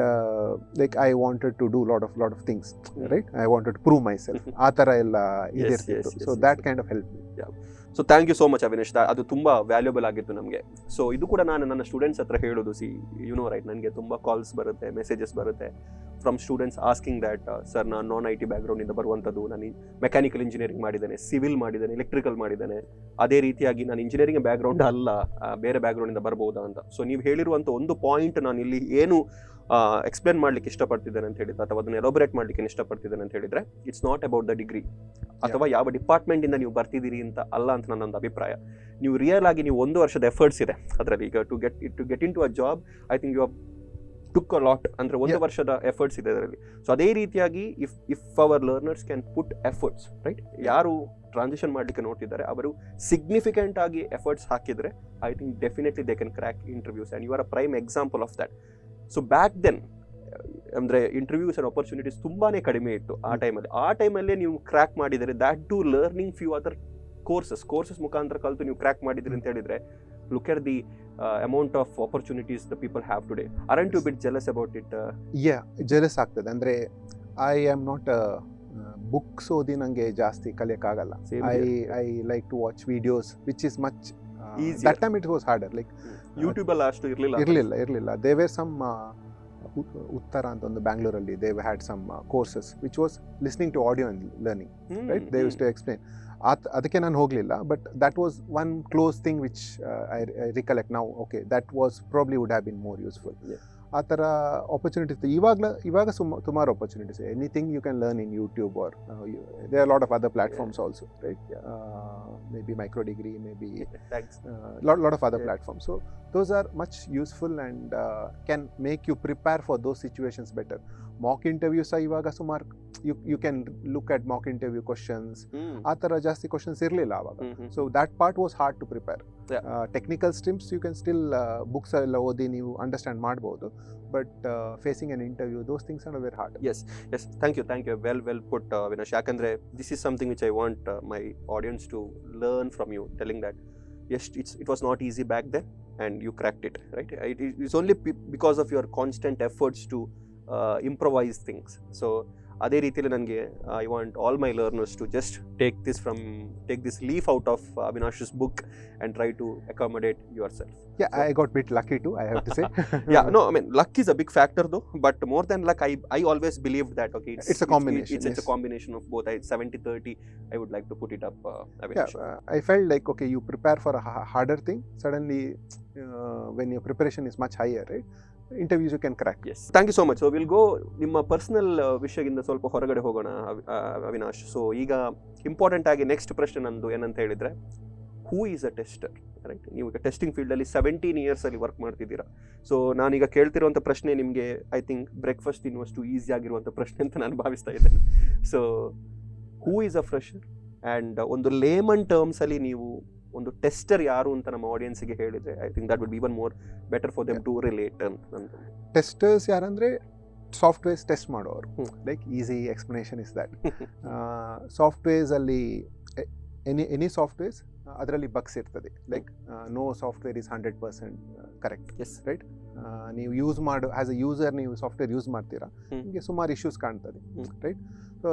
like I wanted to do lot of things, right? I wanted to prove myself. ಆ ಥರ ಎಲ್ಲ ಇದಿರ್ತಿತ್ತು. So that kind of helped me. So thank you so much Avinash, ಅದು ತುಂಬ valuable ಆಗಿತ್ತು ನಮಗೆ. So ಇದು ಕೂಡ ನಾನು ನನ್ನ ಸ್ಟೂಡೆಂಟ್ಸ್ ಹತ್ರ ಹೇಳೋದು, ರೈಟ್, ನನಗೆ ತುಂಬ ಕಾಲ್ಸ್ ಬರುತ್ತೆ, ಮೆಸೇಜಸ್ ಬರುತ್ತೆ from students asking that sir ನಾನು ನಾನ್ ಐ ಟಿ ಬ್ಯಾಕ್ಗ್ರೌಂಡಿಂದ ಬರುವಂಥದ್ದು, ನಾನು ಮೆಕ್ಯಾನಿಕಲ್ ಇಂಜಿನಿಯರಿಂಗ್ ಮಾಡಿದ್ದೇನೆ, ಸಿವಿಲ್ ಮಾಡಿದ್ದೇನೆ, ಎಲೆಕ್ಟ್ರಿಕಲ್ ಮಾಡಿದ್ದೇನೆ, ಅದೇ ರೀತಿಯಾಗಿ ನಾನು ಇಂಜಿನಿಯರಿಂಗ್ ಬ್ಯಾಕ್ಗ್ರೌಂಡ್ ಅಲ್ಲ, ಬೇರೆ ಬ್ಯಾಕ್ಗ್ರೌಂಡಿಂದ ಬರ್ಬೋದಾ ಅಂತ. ಸೊ ನೀವು ಹೇಳಿರುವಂಥ ಒಂದು ಪಾಯಿಂಟ್ ನಾನು ಇಲ್ಲಿ ಏನು ಎಕ್ಸ್ಪ್ಲೇನ್ ಮಾಡ್ಲಿಕ್ಕೆ ಇಷ್ಟಪಡ್ತಿದ್ದೇನೆ ಅಂತ ಹೇಳಿದ್ರೆ, ಅಥವಾ ಅದನ್ನು ಎಲಾಬರೇಟ್ ಮಾಡ್ಲಿಕ್ಕೆ ಇಷ್ಟಪಡ್ತಿದ್ದೇನೆ ಅಂತ ಹೇಳಿದ್ರೆ, it's not about the degree ಅಥವಾ ಯಾವ ಡಿಪಾರ್ಟ್ಮೆಂಟ್ ಇಂದ ನೀವು ಬರ್ತಿದ್ದೀರಿ ಅಂತ ಅಲ್ಲ ಅಂತ ನನ್ನೊಂದು ಅಭಿಪ್ರಾಯ. ನೀವು ರಿಯಲ್ ಆಗಿ ನೀವು 1 ವರ್ಷದ ಎಫರ್ಟ್ಸ್ ಇದೆ ಅದರಲ್ಲಿ. ಈಗ to get into a job, I think you took a lot, ಅಂದರೆ 1 ವರ್ಷದ ಎಫರ್ಟ್ಸ್ ಇದೆ ಅದರಲ್ಲಿ. ಸೊ ಅದೇ ರೀತಿಯಾಗಿ if our learners can put efforts, right, ಯಾರು ಟ್ರಾನ್ಸಿಷನ್ ಮಾಡಲಿಕ್ಕೆ ನೋಡ್ತಿದ್ದಾರೆ ಅವರು ಸಿಗ್ನಿಫಿಕೆಂಟ್ ಆಗಿ ಎಫರ್ಟ್ಸ್ ಹಾಕಿದರೆ I think definitely they can crack interviews, and you are a prime example of that. So back then ಅಂದರೆ ಇಂಟರ್ವ್ಯೂಸ್ ಆ್ಯಂಡ್ ಆಪರ್ಚುನಿಟೀಸ್ ತುಂಬಾ ಕಡಿಮೆ ಇತ್ತು ಆ ಟೈಮಲ್ಲೇ ನೀವು ಕ್ರ್ಯಾಕ್ ಮಾಡಿದರೆ, that to learning few other courses ಮುಖಾಂತರ ಕಲಿತು ನೀವು ಕ್ರ್ಯಾಕ್ ಮಾಡಿದ್ರಿ ಅಂತ ಹೇಳಿದರೆ, look at the amount of opportunities the people have today. Aren't you a bit jealous about it? Yeah, jealous ಆಗ್ತದೆ. ಅಂದರೆ I am not a books ಓದಿ ನನಗೆ ಜಾಸ್ತಿ ಕಲಿಯೋಕ್ಕಾಗಲ್ಲ. I like to watch videos which is much easier. That time it was harder, like YouTube ಅಲ್ಲಿ ಅಷ್ಟು ಇರಲಿಲ್ಲ. There were some ಉತ್ತರ ಅಂತ ಒಂದು ಬ್ಯಾಂಗ್ಳೂರಲ್ಲಿ they had some courses which was listening to audio and learning, right? They used to explain. ಅದಕ್ಕೆ ನಾನು ಹೋಗಲಿಲ್ಲ, but that was one close thing which I recollect now. Okay, that was probably would have been more useful. ಆ ಥರ opportunities ಇವಾಗ ಸುಮಾರು opportunities. Anything you can learn in YouTube are there are lot of other platforms also, right? Maybe MicroDegree, maybe lot of other platforms. So those are much useful and can make you prepare for those situations better. Mock interviews ಇವಾಗ ಸುಮಾರು you can look at mock interview questions. ಆ ಥರ ಜಾಸ್ತಿ questions ಇರಲಿಲ್ಲ ಆವಾಗ. So that part was hard to prepare. Technical streams you can still books ಎಲ್ಲ ಓದಿ ನೀವು ಅಂಡರ್ಸ್ಟ್ಯಾಂಡ್ ಮಾಡ್ಬೋದು, but facing an interview those things are very hard. Yes thank you well put Avinash. ಯಾಕಂದರೆ this is something which I want my audience to learn from you, telling that yes, it was not easy back then and you cracked it, right? It is only because of your constant efforts to improvise things. So ಅದೇ ರೀತಿಯಲ್ಲಿ ನನಗೆ I want all my learners to just take this leaf out of Avinash's book and try to accommodate yourself. Yeah, I got bit lucky too, I have to say. Yeah, no, I mean, luck is a big factor though, but more than luck, I always believed that, okay, It's a combination, it's yes. a combination of both. 70-30, I would like to put it up, Yeah, Avinash. I felt like, okay, you prepare for a harder thing, suddenly when your preparation is much higher, right? Interviews you can crack. Yes, thank you so much. So we'll go ನಿಮ್ಮ personal ವಿಷಯದಿಂದ ಸ್ವಲ್ಪ ಹೊರಗಡೆ ಹೋಗೋಣ Avinash. So ಈಗ important ಆಗಿ next ಪ್ರಶ್ನೆ ನಂದು ಏನಂತ ಹೇಳಿದ್ರೆ, ಹೂ ಈಸ್ ಅ ಟೆಸ್ಟರ್, ರೈಟ್? ನೀವು ಈಗ ಟೆಸ್ಟಿಂಗ್ ಫೀಲ್ಡಲ್ಲಿ 17 ಇಯರ್ಸಲ್ಲಿ ವರ್ಕ್ ಮಾಡ್ತಿದ್ದೀರಾ. ಸೊ ನಾನೀಗ ಕೇಳ್ತಿರುವಂಥ ಪ್ರಶ್ನೆ ನಿಮಗೆ ಐ ಥಿಂಕ್ ಬ್ರೇಕ್ಫಾಸ್ಟ್ ತಿನ್ನುವಷ್ಟು ಈಸಿ ಆಗಿರುವಂಥ ಪ್ರಶ್ನೆ ಅಂತ ನಾನು ಭಾವಿಸ್ತಾ ಇದ್ದೇನೆ. So who is a fresher and ಒಂದು ಲೇಮನ್ ಟರ್ಮ್ಸಲ್ಲಿ ನೀವು ಒಂದು ಟೆಸ್ಟರ್ ಯಾರು ಅಂತ ನಮ್ಮ ಆಡಿಯನ್ಸ್ಗೆ ಹೇಳಿದ್ರೆ, I think that would be even more better for them to relate ಅಂತ. ಟೆಸ್ಟರ್ಸ್ ಯಾರಂದ್ರೆ ಸಾಫ್ಟ್ವೇರ್ಸ್ ಟೆಸ್ಟ್ ಮಾಡೋರು. Like easy explanation is that softwares ಅಲ್ಲಿ ಎನಿ ಸಾಫ್ಟ್ವೇರ್ಸ್ ಅದರಲ್ಲಿ ಬಗ್ಸ್ ಇರ್ತದೆ. Like no software is 100% correct, right? ನೀವು ಯೂಸ್ ಮಾಡು as a user, ನೀವು software use ಮಾಡ್ತೀರಾ, ನಿಮಗೆ ಸುಮಾರು ಇಶ್ಯೂಸ್ ಕಾಣ್ತದೆ, right? So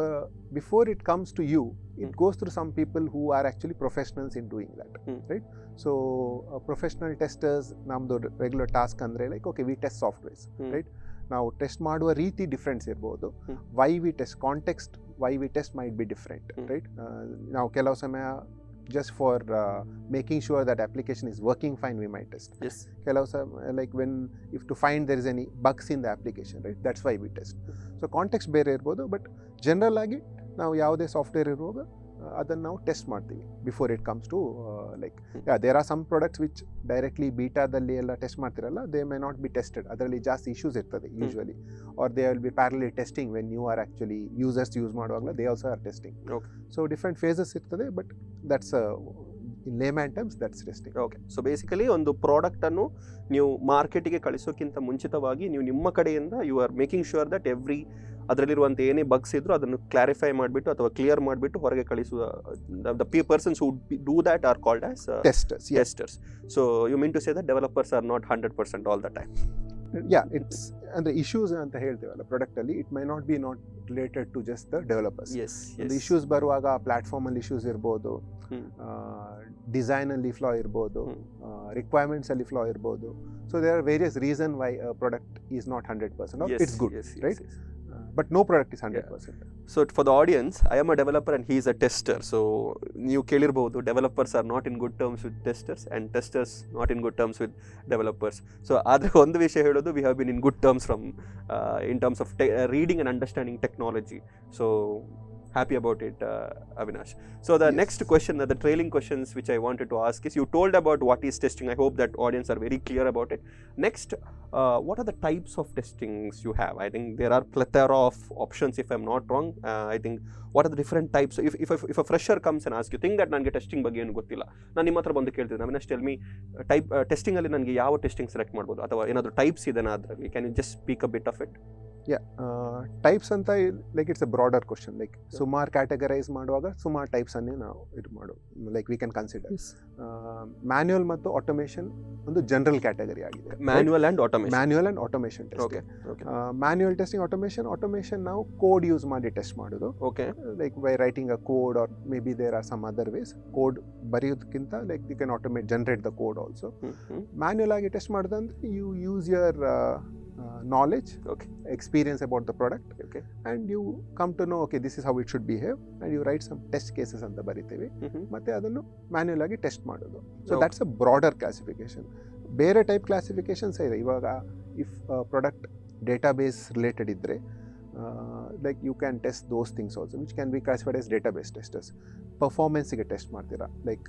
before it comes to you, it goes through some people who are actually professionals in doing that, right? So professional testers namdu regular task andre like, okay, we test softwares, right? Now test ಮಾಡುವ ರೀತಿ difference ಇರ್ಬೋದು. why we test, context why we test might be different, right? ನಾವು ಕೆಲವು ಸಮಯ just for making sure that application is working fine, we might test. Yes. ಕೆಲವು ಸಮಯ like when if to find there is any bugs in the application, right? That's why we test. So context ಬೇರೆ ಇರ್ಬೋದು, but general ಆಗಿ ನಾವು ಯಾವುದೇ software ಇರುವಾಗ ಅದನ್ನು ನಾವು ಟೆಸ್ಟ್ ಮಾಡ್ತೀವಿ before it comes to like there are some products which directly ಬೀಟಾದಲ್ಲಿ ಎಲ್ಲ ಟೆಸ್ಟ್ ಮಾಡ್ತಿರಲ್ಲ, they may not be tested. ಅದರಲ್ಲಿ ಜಾಸ್ತಿ ಇಶ್ಯೂಸ್ ಇರ್ತದೆ usually, or they will be parallelly testing when you are actually users use ಮಾಡುವಾಗಲೇ they also are testing. So different phases ಇರ್ತದೆ, but that's in layman terms that's testing. Okay, so basically ಒಂದು ಪ್ರಾಡಕ್ಟನ್ನು ನೀವು ಮಾರ್ಕೆಟಿಗೆ ಕಳಿಸೋಕ್ಕಿಂತ ಮುಂಚಿತವಾಗಿ ನೀವು ನಿಮ್ಮ ಕಡೆಯಿಂದ you are making sure that every ಅದರಲ್ಲಿರುವಂಥ ಏನೇ ಬಗ್ಸ್ ಇದ್ರು ಅದನ್ನು ಕ್ಲಾರಿಫೈ ಮಾಡಿಬಿಟ್ಟು ಅಥವಾ ಕ್ಲಿಯರ್ ಮಾಡಿಬಿಟ್ಟು ಹೊರಗೆ ಕಳಿಸುವ the persons who do that are called as testers. So you mean to say that developers are not 100% all the time. Yeah, it's ಅಂದರೆ ಇಶ್ಯೂಸ್ ಅಂತ ಹೇಳ್ತೀವಲ್ಲ ಪ್ರಾಡಕ್ಟಲ್ಲಿ, it might not be not related to just the developers. Issues ಬರುವಾಗ ಪ್ಲಾಟ್ಫಾರ್ಮಲ್ಲಿ issues ಇರ್ಬೋದು, ಡಿಸೈನಲ್ಲಿ ಫ್ಲಾ ಇರ್ಬೋದು, ರಿಕ್ವೈರ್ಮೆಂಟ್ಸಲ್ಲಿ flaw ಇರ್ಬೋದು. So there are various reason why product is not 100%. It's good, right? But no product is 100%. So for the audience, I am a developer and he is a tester. So ನೀವು ಕೇಳಿರಬಹುದು, developers are not in good terms with testers and testers not in good terms with developers. So ಆದರೆ ಒಂದು ವಿಷಯ ಹೇಳೋದು, we have been in good terms from in terms of reading and understanding technology. So happy about it, Avinash. So the next question, the trailing questions which I wanted to ask is, you told about what is testing. I hope that audience are very clear about it. Next, what are the types of testings you have? I think there are plethora of options, if I'm not wrong. I think what are the different types? If a fresher comes and asks you, think that ನನಗೆ testing ಬಗ್ಗೆ ಏನು ಗೊತ್ತಿಲ್ಲ, ನಾನು ನಿಮ್ಮ ಹತ್ರ ಬಂದು ಕೇಳ್ತಿದ್ದೆ, Avinash tell me type ಟೆಸ್ಟಿಂಗಲ್ಲಿ ನನಗೆ ಯಾವ ಟೆಸ್ಟಿಂಗ್ ಸೆಲೆಕ್ಟ್ ಮಾಡ್ಬೋದು, ಅಥವಾ ಏನಾದರೂ ಟೈಪ್ಸ್ ಇದೆನಾ ಅದರಲ್ಲಿ? Can you just speak a bit of it? Types ಅಂತ like it's a broader question. Like ಸುಮಾರು ಕ್ಯಾಟಗರೈಸ್ ಮಾಡುವಾಗ ಸುಮಾರು ಟೈಪ್ಸ್ ಅನ್ನೇ ನಾವು ಇದು ಮಾಡೋದು, like we can consider. Manual ಮತ್ತು ಆಟೋಮೇಷನ್ ಒಂದು ಜನರಲ್ ಕ್ಯಾಟಗರಿ ಆಗಿದೆ. Manual and automation testing. Manual testing, automation ನಾವು ಕೋಡ್ ಯೂಸ್ ಮಾಡಿ ಟೆಸ್ಟ್ ಮಾಡೋದು. Like by writing a code, or maybe there are some other ways. Code ಬರೆಯೋದಕ್ಕಿಂತ like you can automate, generate the code also. Manual ಆಗಿ test ಮಾಡೋದಂದ್ರೆ you use your knowledge, experience about the product, and you come to know, okay, this is how it should behave, and you write some test cases anta bariteve, matte adannu manual agi test ಮಾಡೋದು. So that's a broader classification. ಬೇರೆ type classifications ಇದೆ ಇವಾಗ. If product database related ಇದ್ದರೆ, like you can test those things also, which can be classified as database testers. ಪರ್ಫಾರ್ಮೆನ್ಸಿಗೆ test ಮಾಡ್ತೀರಾ, like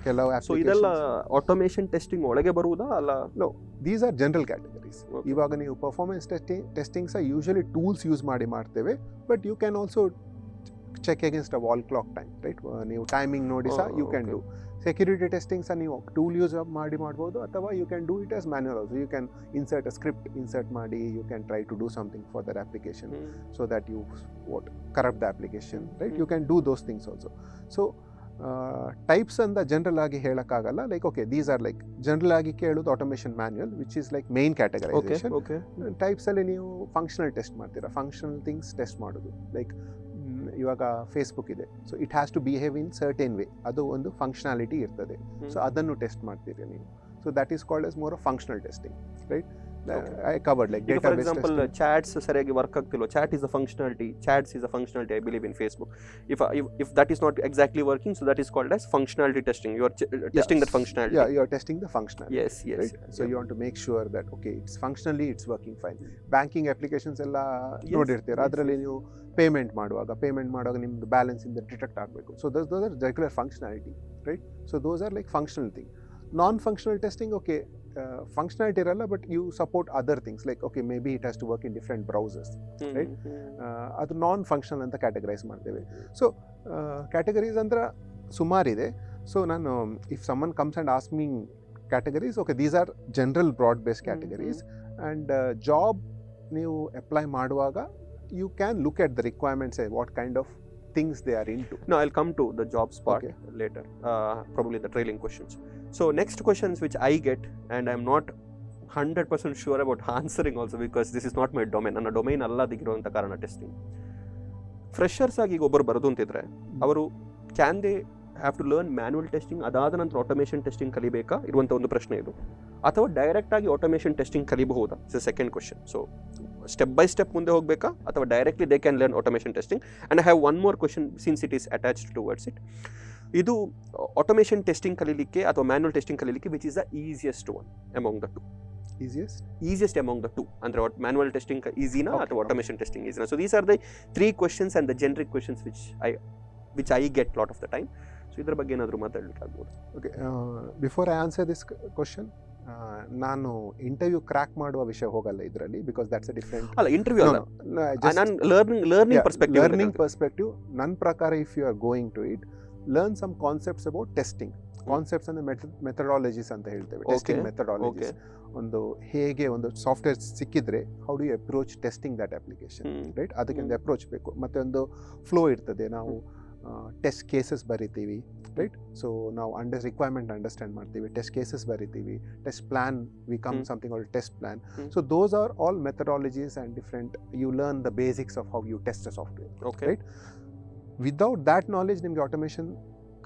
ಕೆಲವು so ಇದೆಲ್ಲ automation testing ಒಳಗೆ ಬರುವುದಾ ಅಲ್ಲ? No, these are general categories. ಇವಾಗ ನೀವು ಪರ್ಫಾರ್ಮೆನ್ಸ್ ಟೆಸ್ಟಿಂಗ್ ಸಹ ಯೂಶಲಿ ಟೂಲ್ಸ್ ಯೂಸ್ ಮಾಡಿ ಮಾಡ್ತೇವೆ, but you can also check against a wall clock time, right? ನೀವು ಟೈಮಿಂಗ್ ನೋಡಿ ಸಹ you can do. Security testing ಸಹ ನೀವು ಟೂಲ್ ಯೂಸ್ ಮಾಡಿ ಮಾಡ್ಬೋದು, ಅಥವಾ you can do it as manual also. You can insert a script, insert ಮಾಡಿ you can try to do something for their application so that you corrupt the application, right? You can do those things also. So types ಅಂತ ಜನರಲ್ ಆಗಿ ಹೇಳೋಕ್ಕಾಗಲ್ಲ. Like okay, these are like general ಆಗಿ ಕೇಳೋದು automation manual, which is like main categorization. ಟೈಪ್ಸಲ್ಲಿ ನೀವು functional test ಮಾಡ್ತೀರಾ, functional things test ಮಾಡೋದು. ಲೈಕ್ ಇವಾಗ ಫೇಸ್ಬುಕ್ ಇದೆ, so it has to behave in certain way, ಅದು ಒಂದು ಫಂಕ್ಷನಾಲಿಟಿ ಇರ್ತದೆ, ಸೊ ಅದನ್ನು ಟೆಸ್ಟ್ ಮಾಡ್ತೀರಿ ನೀವು. So that is called as more of functional testing, right? Okay. I covered like ಈಗ for database example testing. Chats ಸರಿಯಾಗಿ work ಆಗ್ತಿಲ್ಲ, chat is a functionality, chats is a functionality I believe in Facebook. If that is not exactly working, so that is called as functionality testing. You are testing that functionality. Yeah, you are testing the functionality. Yes, yes. Right? So you want to make sure that okay, it's functionally it's working fine. Banking applications ಎಲ್ಲ ನೋಡಿರ್ತೀರಾ, ಅದರಲ್ಲಿ ನೀವು payment ಮಾಡುವಾಗ ನಿಮ್ದು balance ಇಂದ detect ಆಗಬೇಕು. So those are regular functionality, right? So those are like functional thing. Non-functional testing, okay, functionality ಇರಲ್ಲ, but you support other things like okay, maybe it has to work in different browsers, right? ಅದು ನಾನ್ functional ಅಂತ categorise ಮಾಡ್ತೇವೆ. So categories ಅಂದ್ರೆ ಸುಮಾರಿದೆ. So ನಾನು if summon comes and ask me categories, okay, these are general broad based categories. And job ನೀವು apply ಮಾಡುವಾಗ you can look at the requirements and what kind of things they are into. No, I'll come to the jobs part later, probably the trailing questions. So next questions which I get, and I'm not 100% sure about answering also because this is not my domain. ನನ್ನ domain ಅಲ್ಲದಿರುವಂಥ ಕಾರಣ testing. Freshers ಆಗಿ ಈಗ ಒಬ್ಬರು ಬರೋದು ಅಂತಿದ್ರೆ ಅವರು can they have to learn manual testing, ಅದಾದ ನಂತರ ಆಟೋಮೇಷನ್ ಟೆಸ್ಟಿಂಗ್ ಕಲಿಬೇಕಾ ಇರುವಂಥ ಒಂದು ಪ್ರಶ್ನೆ ಇದು, ಅಥವಾ ಡೈರೆಕ್ಟ್ ಆಗಿ ಆಟೋಮೇಷನ್ ಟೆಸ್ಟಿಂಗ್ ಕಲಿಬಹುದಾ? It's second question. So step by step ಮುಂದೆ ಹೋಗಬೇಕಾ ಅಥವಾ directly they can learn automation testing? And I have one more question since it is attached towards it. ಇದು ಆಟೋಮೇಷನ್ ಟೆಸ್ಟಿಂಗ್ ಕಲೀಲಿಕ್ಕೆ ಅಥವಾ ಮ್ಯಾನ್ಯುವಲ್ ಟೆಸ್ಟಿಂಗ್ ಕಲೀಲಿಕ್ಕೆ which is the easiest one among the two? Easiest among the two. Andre manual testing easy na ಅಥವಾ automation testing easy na? So these are the three questions and the generic questions which I get lot of the time. So ಇದರ ಬಗ್ಗೆ ಏನಾದರೂ ಮಾತಾಡಲಿಕ್ಕೆ ಆಗ್ಬೋದು? Okay, before I answer this question, ನಾನು interview crack ಮಾಡುವ ವಿಷಯ ಹೋಗಲ್ಲ ಇದರಲ್ಲಿ, ಬಿಕಾಸ್ ದಟ್ಸ್ ಅ ಡಿಫರೆಂಟ್. ಅಲ್ಲ, ಇಂಟರ್ವ್ಯೂ ಅಲ್ಲ, ನಾನು ಲರ್ನಿಂಗ್ ಪರ್ಸ್ಪೆಕ್ಟಿವ್. ನನ್ನ ಪ್ರಕಾರ if you are going to it, learn some concepts about testing. Concepts ಅಂದರೆ ಮೆಥಡಾಲಜೀಸ್ ಅಂತ ಹೇಳ್ತೇವೆ, ಟೆಸ್ಟಿಂಗ್ ಮೆಥಡಾಲಜೀಸ್. ಒಂದು ಹೇಗೆ ಒಂದು ಸಾಫ್ಟ್ವೇರ್ ಸಿಕ್ಕಿದ್ರೆ how do you approach testing that application, right? ಅದಕ್ಕೆ ಒಂದು ಅಪ್ರೋಚ್ ಬೇಕು. ಮತ್ತು ಒಂದು ಫ್ಲೋ ಇರ್ತದೆ. ನಾವು ಟೆಸ್ಟ್ ಕೇಸಸ್ ಬರಿತೀವಿ, ರೈಟ್? ಸೊ ನಾವು ರಿಕ್ವೈರ್ಮೆಂಟ್ ಅಂಡರ್ಸ್ಟ್ಯಾಂಡ್ ಮಾಡ್ತೀವಿ, ಟೆಸ್ಟ್ ಕೇಸಸ್ ಬರಿತೀವಿ, test plan, we come something all test plan. So those are all methodologies and different. You learn the basics of how you test a software, right? Without that knowledge ನಿಮಗೆ automation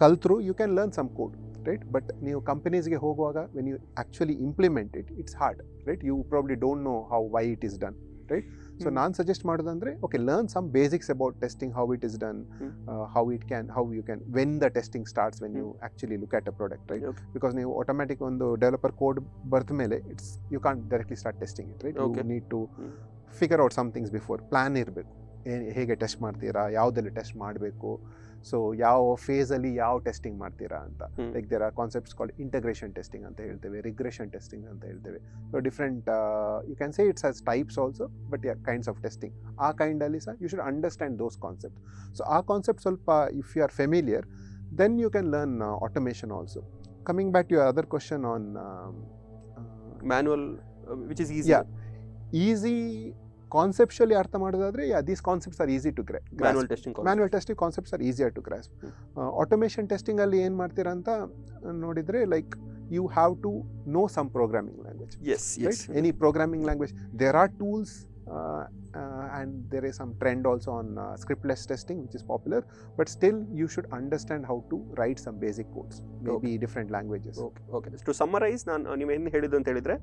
ಕಲ್ತ್ರು you can learn some code, right? But ನೀವು ಕಂಪನೀಸ್ಗೆ ಹೋಗುವಾಗ when you actually implement it, it's hard, right? You probably don't know why it is done, right? So ನಾನು suggest ಮಾಡೋದಂದ್ರೆ okay, learn some basics about testing, how it is done, how you can when the testing starts, when you actually look at a product, right? Because ನೀವು automatic ಒಂದು developer code ಬರ್ದ ಮೇಲೆ you can't directly start testing it, right? You need to figure out some things before. Plan ಇರಬೇಕು, ಹೇಗೆ test ಮಾಡ್ತೀರಾ, ಯಾವುದೆಲ್ಲ test ಮಾಡಬೇಕು, so ಯಾವ ಫೇಸಲ್ಲಿ ಯಾವ ಟೆಸ್ಟಿಂಗ್ ಮಾಡ್ತೀರಾ ಅಂತ. Like there are concepts called integration testing ಅಂತ ಹೇಳ್ತೇವೆ, ರಿಗ್ರೆಷನ್ ಟೆಸ್ಟಿಂಗ್ ಅಂತ ಹೇಳ್ತೇವೆ. So different you can say it's as types also, but kinds of testing. ಆ ಕೈಂಡಲ್ಲಿ ಸಹ you should understand those concept. So ಆ ಕಾನ್ಸೆಪ್ಟ್ ಸ್ವಲ್ಪ if you are familiar, then you can learn automation also. Coming back to your other question on manual which is easy. Easy conceptually ಅರ್ಥ ಮಾಡೋದಾದ್ರೆ these concepts are easy to grasp. Manual testing concepts are easier to grasp. Automation testing ಅಲ್ಲಿ ಏನು ಮಾಡ್ತೀರಾ ಅಂತ ನೋಡಿದ್ರೆ, like you have to know some programming language. Any programming language. There are tools and there is some trend also on scriptless testing which is popular, but still you should understand how to write some basic codes, maybe different languages. Okay. To summarize, ನಾನು ನೀವು ಏನು ಹೇಳಿದ್ದು ಅಂತ ಹೇಳಿದ್ರೆ,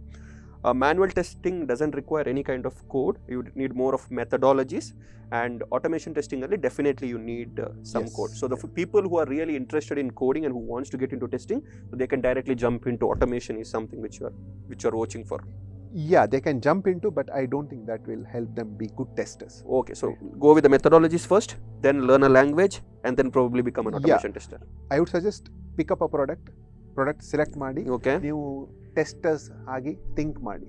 manual testing doesn't require any kind of code. You need more of methodologies, and automation testing alli definitely you need some code. So the people who are really interested in coding and who wants to get into testing, so they can directly jump into automation is something which you are watching for. Yeah, they can jump into, but I don't think that will help them be good testers. Okay, so go with the methodologies first, then learn a language, and then probably become an automation tester. I would suggest pick up a product select ಮಾಡಿ, ನೀವು testers ಆಗಿ think ಮಾಡಿ.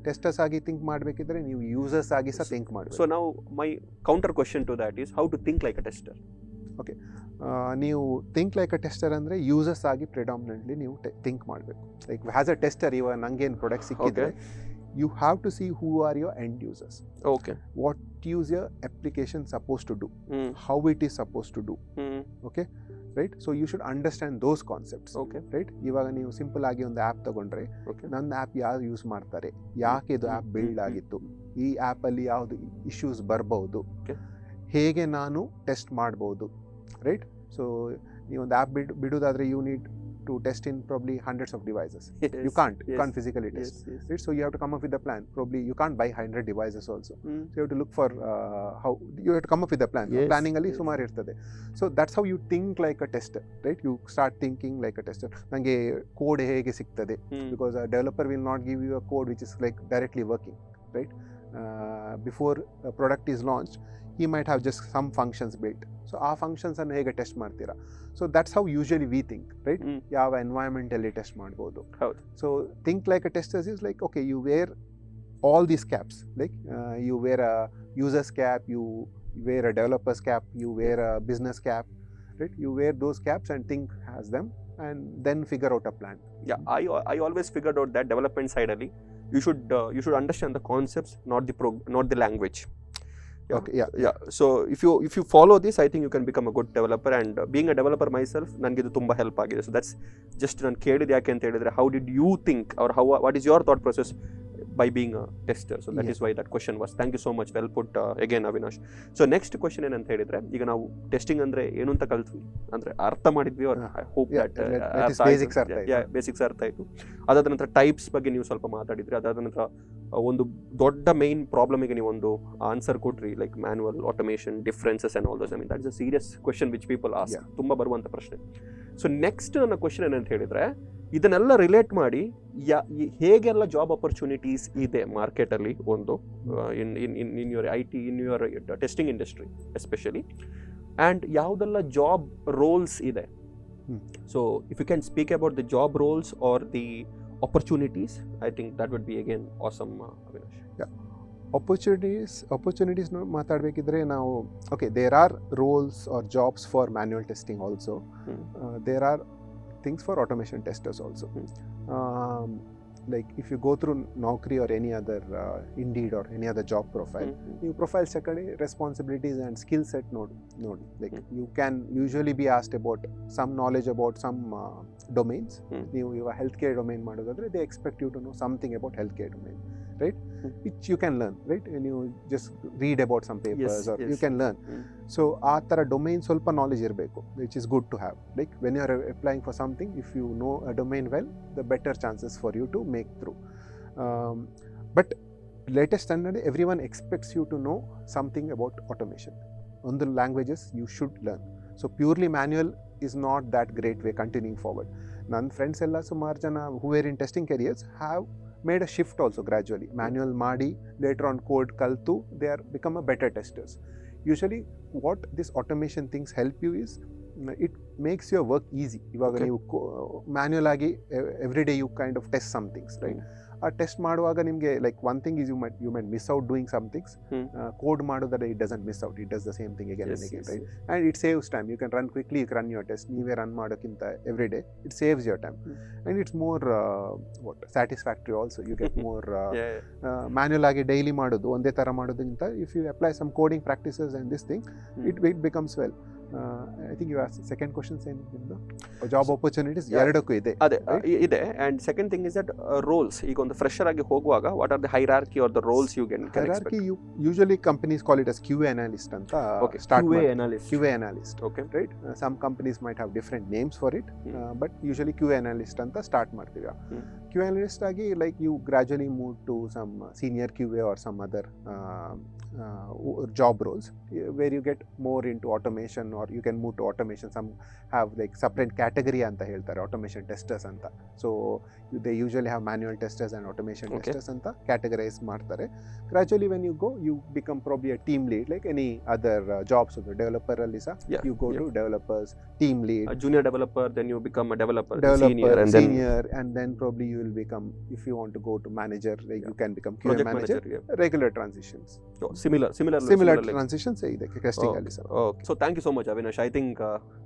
Testers ಆಗಿ think ಮಾಡಬೇಕಿದ್ರೆ ನೀವು users ಆಗಿ ಸಹ think ಮಾಡಬೇಕು. So ನಾವು my counter question to that is how to think like a tester. Okay, ನೀವು ಥಿಂಕ್ ಲೈಕ್ ಅ ಟೆಸ್ಟರ್ ಅಂದರೆ ಯೂಸರ್ಸ್ ಆಗಿ ಪ್ರಿಡಾಮಿನೆಂಟ್ಲಿ ನೀವು ಥಿಂಕ್ ಮಾಡಬೇಕು. ಲೈಕ್ ಆ್ಯಸ್ ಅ ಟೆಸ್ಟರ್, ಇವಾಗ ನಂಗೇನು ಪ್ರಾಡಕ್ಟ್ ಸಿಕ್ಕಿದ್ರೆ you have to see who are your end users. Okay. What is your application supposed to do? How it is supposed to do? Okay, right? So you should understand those concepts. Okay. Right? ಇವಾಗ ನೀವು simple ಆಗಿ ಒಂದು app ತಗೊಂಡ್ರೆ, ನನ್ನ app ಯಾರು use ಮಾಡ್ತಾರೆ, ಯಾಕೆ ಇದು ಆ್ಯಪ್ ಬಿಲ್ಡ್ ಆಗಿತ್ತು, ಈ ಆ್ಯಪಲ್ಲಿ ಯಾವುದು ಇಶ್ಯೂಸ್ ಬರ್ಬೋದು, ಹೇಗೆ ನಾನು ಟೆಸ್ಟ್ ಮಾಡ್ಬೋದು, ರೈಟ್? ಸೊ ನೀವೊಂದು ಆ್ಯಪ್ ಬಿಡೋದಾದರೆ you need to test in probably hundreds of devices. Yes, You can't yes, physically yes, test. yes. Right? So you have to come up with a plan. Probably you can't buy 100 devices also. Mm. So you have to look for how you have to come up with a plan. Yes, Planning ಅಲ್ಲಿ yes. ಸುಮಾರು ಇರ್ತದೆ. So that's how you think like a tester, right? You start thinking like a tester. ನನಗೆ code ಹೇಗೆ ಸಿಗ್ತದೆ, Mm. because a developer will not give you a code which is like directly working, right? Before a product is launched, he might have just some functions built. So ಆ functions ಅನ್ನು ಹೇಗೆ test ಮಾಡ್ತೀರಾ? So that's how usually we think, right? Mm. ಯಾವ ಎನ್ವೈರನ್ಮೆಂಟಲ್ಲಿ test ಮಾಡ್ಬೋದು. ಹೌದು. So think like a testers is like, okay, you were all these caps, like you wear a user's cap, you wear a developer's cap, you wear a business cap, right? You wear those caps and think as them, and then figure out a plan. Yeah, I always figured out that development side ali you should understand the concepts, not the language. Yeah. Okay, Yeah, so if you follow this, I think you can become a good developer. And being a developer myself, ನನಗೆ ಇದು ತುಂಬ help ಆಗಿದೆ. So that's just ನಾನು ಕೇಳಿದೆ ಯಾಕೆ ಅಂತ ಹೇಳಿದ್ರೆ, how did you think, or what is your thought process by being a tester? So that is why that question was. Thank you so much, well put again, Avinash. So next question ಏನಂತ ಹೇಳಿದ್ರೆ, ಈಗ ನಾವು testing ಅಂದ್ರೆ ಏನು ಅಂತ ಕಲ್ತ್ವಿ, ಅಂದ್ರೆ ಅರ್ಥ ಮಾಡಿದ್ವಿ, or I hope that basics ಅರ್ಥ ಆಯ್ತು. ಬೇಸಿಕ್ಸ್ ಅರ್ಥ ಆಯಿತು. ಅದಾದ ನಂತರ ಟೈಪ್ಸ್ ಬಗ್ಗೆ ನೀವು ಸ್ವಲ್ಪ ಮಾತಾಡಿದ್ರಿ. ಅದಾದ ನಂತರ ಒಂದು ದೊಡ್ಡ ಮೈನ್ ಪ್ರಾಬ್ಲಮಿಗೆ ನೀವು ಒಂದು ಆನ್ಸರ್ ಕೊಟ್ರಿ, like manual, automation, differences and all those. I mean that is a serious question which people ask, ತುಂಬ ಬರುವಂಥ ಪ್ರಶ್ನೆ. ಸೊ ನೆಕ್ಸ್ಟ್ ನನ್ನ ಕ್ವೆಶ್ಚನ್ ಏನಂತ ಹೇಳಿದ್ರೆ, ಇದನ್ನೆಲ್ಲ ರಿಲೇಟ್ ಮಾಡಿ ಹೇಗೆಲ್ಲ ಜಾಬ್ ಅಪರ್ಚುನಿಟೀಸ್ ಇದೆ ಮಾರ್ಕೆಟಲ್ಲಿ, ಒಂದು in your IT, in your testing industry especially, and ಯಾವುದೆಲ್ಲ ಜಾಬ್ ರೋಲ್ಸ್ ಇದೆ. So if you can speak about the job roles are the opportunities, I think that would be again awesome, Avinash. Yeah, opportunities ಮಾತಾಡಬೇಕಿದ್ರೆ ನಾವು, okay, there are roles or jobs for manual testing also. There are things for automation testers also. Like if you go through Naukri or any other Indeed or any other job profile, you profile check responsibilities and skill set node. Like you can usually be asked about some knowledge about some domains. You have a healthcare domain ಮಾಡೋದಾದ್ರೆ they expect you to know something about healthcare domain, right? Which you can learn, right? And you just read about some papers, or you can learn. So ಆ ಥರ domain ಸ್ವಲ್ಪ knowledge ಇರಬೇಕು, which is good to have. Like when you are applying for something, if you know a domain well, the better chances for you to make through. But latest standard, everyone expects you to know something about automation. On the languages you should learn. So purely manual is not that great way continuing forward. ನನ್ನ friends ಎಲ್ಲ ಸುಮಾರು ಜನ who were in testing careers have made a shift also gradually. Manual ಮಾಡಿ later on code kaltu, they are become a better testers. Usually what this automation things help you is, it makes your work easy. ಇವಾಗ ನೀವು manual ಆಗಿ every day you kind of test some things, right? ಆ test ಮಾಡುವಾಗ ನಿಮಗೆ like one thing is you might miss out doing some things. Code ಮಾಡೋದ್ರೆ it doesn't miss out, it does the same thing again and again, right? And it saves time. You can run quickly, you can run your test. ನೀವೇ run ಮಾಡೋಕ್ಕಿಂತ every day it saves your time, and it's more satisfactory also. You get more manual ಆಗಿ daily ಮಾಡೋದು, ಒಂದೇ ಥರ ಮಾಡೋದಕ್ಕಿಂತ if you apply some coding practices and this thing, it becomes well. I think you asked second question saying job opportunities ಎರಡಕ್ಕೂ ಇದೆ. ಅದೇ ಇದೆ. And second thing is that roles, ಈಗ ಒಂದು ಫ್ರೆಶರ್ ಆಗಿ ಹೋಗುವಾಗ what are the hierarchy or the roles you can expect? Usually companies call it as QA analyst ಅಂತ start QA analyst, okay, right? Some companies might have different names for it, but usually QA analyst ಅಂತ start ಮಾಡ್ತೀವಿ. QA analyst ಆಗಿ like you gradually move to some senior QA or some other job roles where you get more into automation, or you can move to automation. Some have like separate category anta heltare, automation testers anta. So they usually have manual testers and automation testers anta categorize ಮಾಡ್ತಾರೆ. Gradually when you go, you become probably a team lead like any other jobs. So the developer ಅಲ್ಲಿ you go to developers, team lead, a junior developer, then you become a developer, senior, and and then probably you will become, if you want to go to manager, like you can become QA manager. Regular transitions. Similar transitions ಇದೆ testing ಅಲ್ಲಿ sir. Okay, so thank you so much Avinash. I think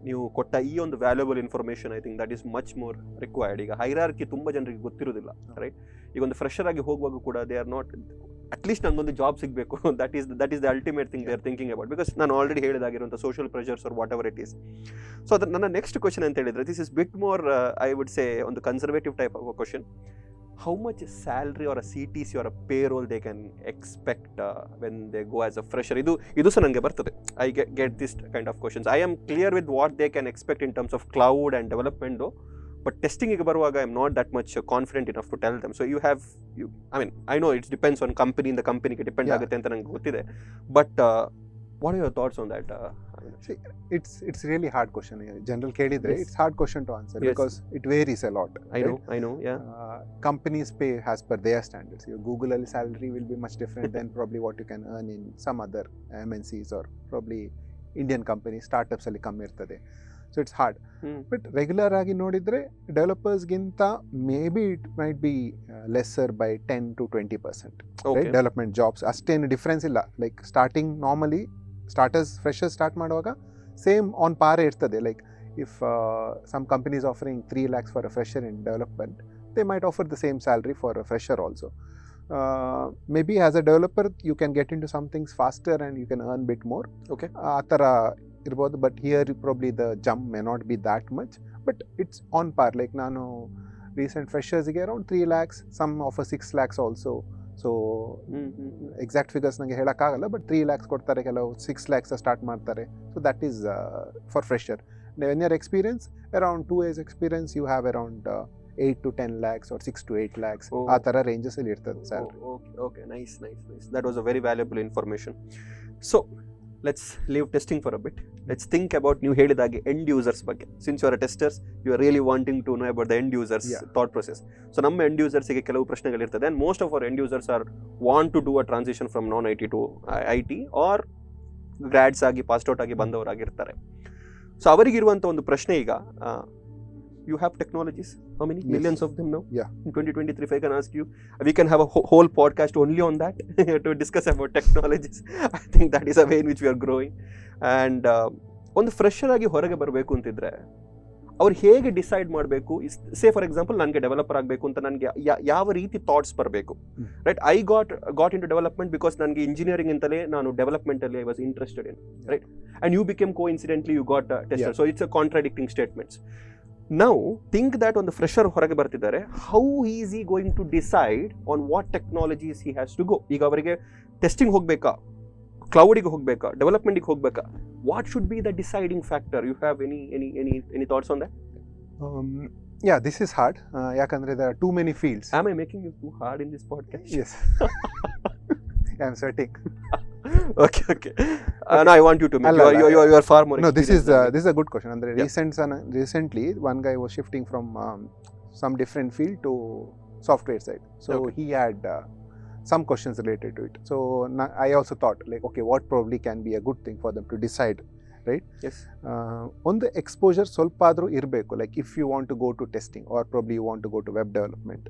ನೀವು ಕೊಟ್ಟ ಈ ಒಂದು valuable information, I think that is much more required. ಈಗ hierarchy ತುಂಬ ಜನರಿಗೆ ಗೊತ್ತಿರೋದಿಲ್ಲ, ರೈಟ್? ಈಗ ಒಂದು ಫ್ರೆಶರ್ ಆಗಿ ಹೋಗುವಾಗ ಕೂಡ ದೇ ಆರ್ ನಾಟ್, ಅಟ್ಲೀಸ್ಟ್ ನನಗೊಂದು ಜಾಬ್ ಸಿಗಬೇಕು, that is the ultimate thing they are thinking about, because ನಾನು ಆಲ್ರೆಡಿ ಹೇಳಿದಾಗಿರುವಂಥ social pressures or whatever it is. So ಅದು ನನ್ನ ನೆಕ್ಸ್ಟ್ ಕ್ವಶನ್ ಅಂತ ಹೇಳಿದ್ರೆ, this is bit more I would say ಒಂದು conservative type of question. How much salary or a CTC or a payroll they can expect when they go as a fresher? Idu sa nange bartade. I get this kind of questions. I am clear with what they can expect in terms of cloud and development though, but ಟೆಸ್ಟಿಂಗಿಗೆ ಬರುವಾಗ I am not that much confident enough to tell them. So you have I know it's depends on ಕಂಪನಿಯಿಂದ ಕಂಪನಿಗೆ depend ಆಗುತ್ತೆ ಅಂತ ನಂಗೆ ಗೊತ್ತಿದೆ. But what are your thoughts on that? See, it's really hard question. General ಕೇಳಿದ್ರೆ it's hard question to answer because it varies a lot. I know, yeah. Companies pay as per their standards. Your Google salary will be much different than probably what you can earn in some other MNCs or probably Indian companies, startups ಅಲ್ಲಿ ಕಮ್ಮಿ ಇರ್ತದೆ. So it's hard. But regular ಆಗಿ ನೋಡಿದ್ರೆ developers ಗಿಂತ maybe it might be lesser by 10 to 20%. Right? Development jobs ಅಷ್ಟೇನು difference ಇಲ್ಲ. Like starting normally freshers start ಮಾಡುವಾಗ same on par ಇರ್ತದೆ. Like if some companies offering 3 lakhs for a fresher in development, they might offer the same salary for a fresher also. Maybe as a developer you can get into some things faster and you can earn bit more. Okay, ಆ ಥರ ಇರ್ಬೋದು. But here probably the jump may not be that much, but it's on par. Like ನಾನು recent ಫ್ರೆಷರ್ಸ್ಗೆ around 3 lakhs, some offer 6 lakhs also. So exact figures ನನಗೆ ಹೇಳೋಕ್ಕಾಗಲ್ಲ, but 3 lakhs ಕೊಡ್ತಾರೆ, ಕೆಲವು 6 lakhs start ಮಾಡ್ತಾರೆ. So that is for fresher. When your experience around 2 years experience, you have around 8 to 10 lakhs or 6 to 8 lakhs. ಆ ಥರ ranges ಅಲ್ಲಿ ಇರ್ತದೆ salary. Okay, nice. That was a very valuable information. So let's leave testing for a bit. Let's think about, ನೀವು ಹೇಳಿದಾಗೆ end users ಬಗ್ಗೆ. Since you are a testers, you are really wanting to know about the end users thought process. So ನಮ್ಮ end ಯೂಸರ್ಸ್ಗೆ ಕೆಲವು ಪ್ರಶ್ನೆಗಳಿರ್ತದೆ. And most of our end users are want to do a transition from non IT to IT or ಗ್ರಾಡ್ಸ್ ಆಗಿ past out ಆಗಿ ಬಂದವರಾಗಿರ್ತಾರೆ. So ಅವರಿಗಿರುವಂಥ ಒಂದು ಪ್ರಶ್ನೆ ಈಗ, you have technologies, how many millions of them now? Yeah, in 2023, if I can ask you, we can have a whole podcast only on that to discuss about technologies. I think that is a way in which we are growing. And ಒಂದು fresher ಆಗಿ ಹೊರಗೆ ಬರಬೇಕು ಅಂತಿದ್ರೆ ಅವ್ರು ಹೇಗೆ decide ಮಾಡಬೇಕು? Say for example, ನನಗೆ developer ಆಗಬೇಕು ಅಂತ ನನಗೆ ಯಾವ ರೀತಿ ಥಾಟ್ಸ್ ಬರಬೇಕು? Right, I got into development because ನನಗೆ ಇಂಜಿನಿಯರಿಂಗ್ ಅಂತಲೇ ನಾನು ಡೆವಲಪ್ಮೆಂಟಲ್ಲಿ I was interested in, right? And you became coincidentally you got tester. So it's a contradicting statements. Now, think that on the fresher ಹೊರಗೆ ಬರ್ತಿದ್ದಾರೆ, how is he going to decide on what technologies he has to go? ಈಗ ಅವರಿಗೆ testing ಹೋಗಬೇಕಾ, ಕ್ಲೌಡಿಗೆ ಹೋಗಬೇಕಾ, ಡೆವಲಪ್ಮೆಂಟಿಗೆ ಹೋಗಬೇಕಾ? What should be the deciding factor? You have any thoughts on that? Yeah, this is hard. ಯಾಕಂದ್ರೆ there are too many fields. Am I making you too hard in this podcast? Yes. I'm sweating. Okay. No, I want you to make. You are far more. No, this is a good question. Andre recently, one guy was shifting from some different field to software side. So he had some questions related to it. So I also thought, like, okay, what probably can be a good thing for them to decide, right? Yes. On the exposure, ಸ್ವಲ್ಪ ಆದ್ರೂ ಇರಬೇಕು. Like, if you want to go to testing or probably you want to go to web development,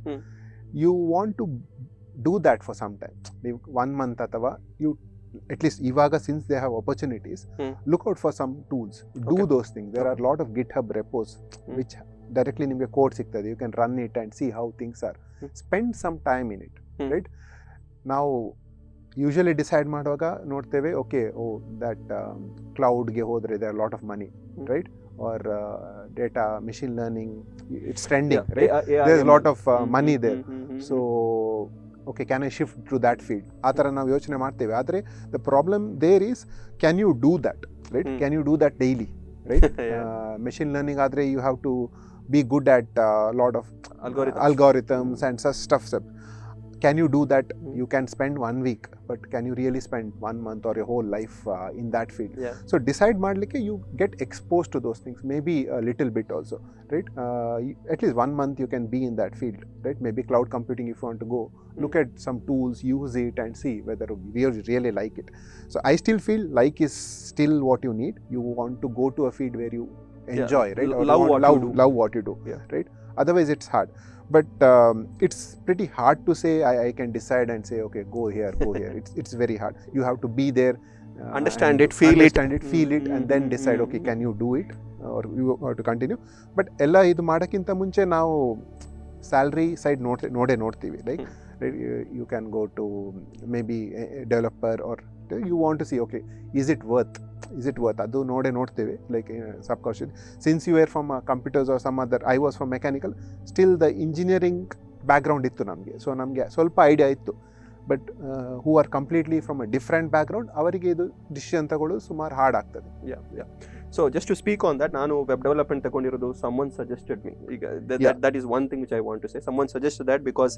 you want to do that for some time. ನೀವು 1 month ಅಥವಾ you at least ivaga, since they have opportunities, look out for some tools, do those things. There are a lot of GitHub repos which directly nimge code siktade, you can run it and see how things are. Spend some time in it, right? Now usually decide ಮಾಡುವಾಗ ನೋಡ್ತೇವೆ, okay, that cloud ge hodre there are a lot of money, right? Or data machine learning, it's trending, right? There's a lot of money there. So okay, can I shift to that field? ಆ ಥರ ನಾವು ಯೋಚನೆ ಮಾಡ್ತೇವೆ. ಆದರೆ the problem there is, can you do that, right? Can you do that daily, right? Machine learning ಆದರೆ you have to be good at lot of algorithms and such stuff. Can you do that? You can spend 1 week, but can you really spend 1 month or your whole life in that field? So decide ಮಾಡ್ಲಿಕ್ಕೆ you get exposed to those things, maybe a little bit also, right? At least 1 month you can be in that field, right? Maybe cloud computing, if you want to go, look at some tools, use it and see whether you really like it. So I still feel like is still what you need. You want to go to a field where you enjoy, right? Or love what you do, right? Otherwise it's hard. But it's pretty hard to say I can decide and say, okay, go here. It's very hard. You have to be there, understand it, feel it, and then decide, okay, can you do it or you have to continue. But ಎಲ್ಲ ಇದು ಮಾಡೋಕ್ಕಿಂತ ಮುಂಚೆ ನಾವು salary side ನೋಡ್ತೀವಿ. Like you can go to maybe a developer, or you want to see, okay, is it worth ಅದು ನೋಡ್ತೇವೆ. Like subconscious, since you were from computers or some other, I was from mechanical, still the engineering background ಇತ್ತು ನಮಗೆ. So ನಮಗೆ ಸ್ವಲ್ಪ idea ಇತ್ತು. But who are completely from a different background, ಅವರಿಗೆ ಇದು decision ತಗೊಳ್ಳೋದು ಸುಮಾರು ಹಾರ್ಡ್ ಆಗ್ತದೆ. So just to speak on that, ನಾನು ವೆಬ್ ಡೆವಲಪ್ಮೆಂಟ್ ತಗೊಂಡಿರೋದು someone suggested me. ಈಗ that is one thing which I want to say. Someone suggested that because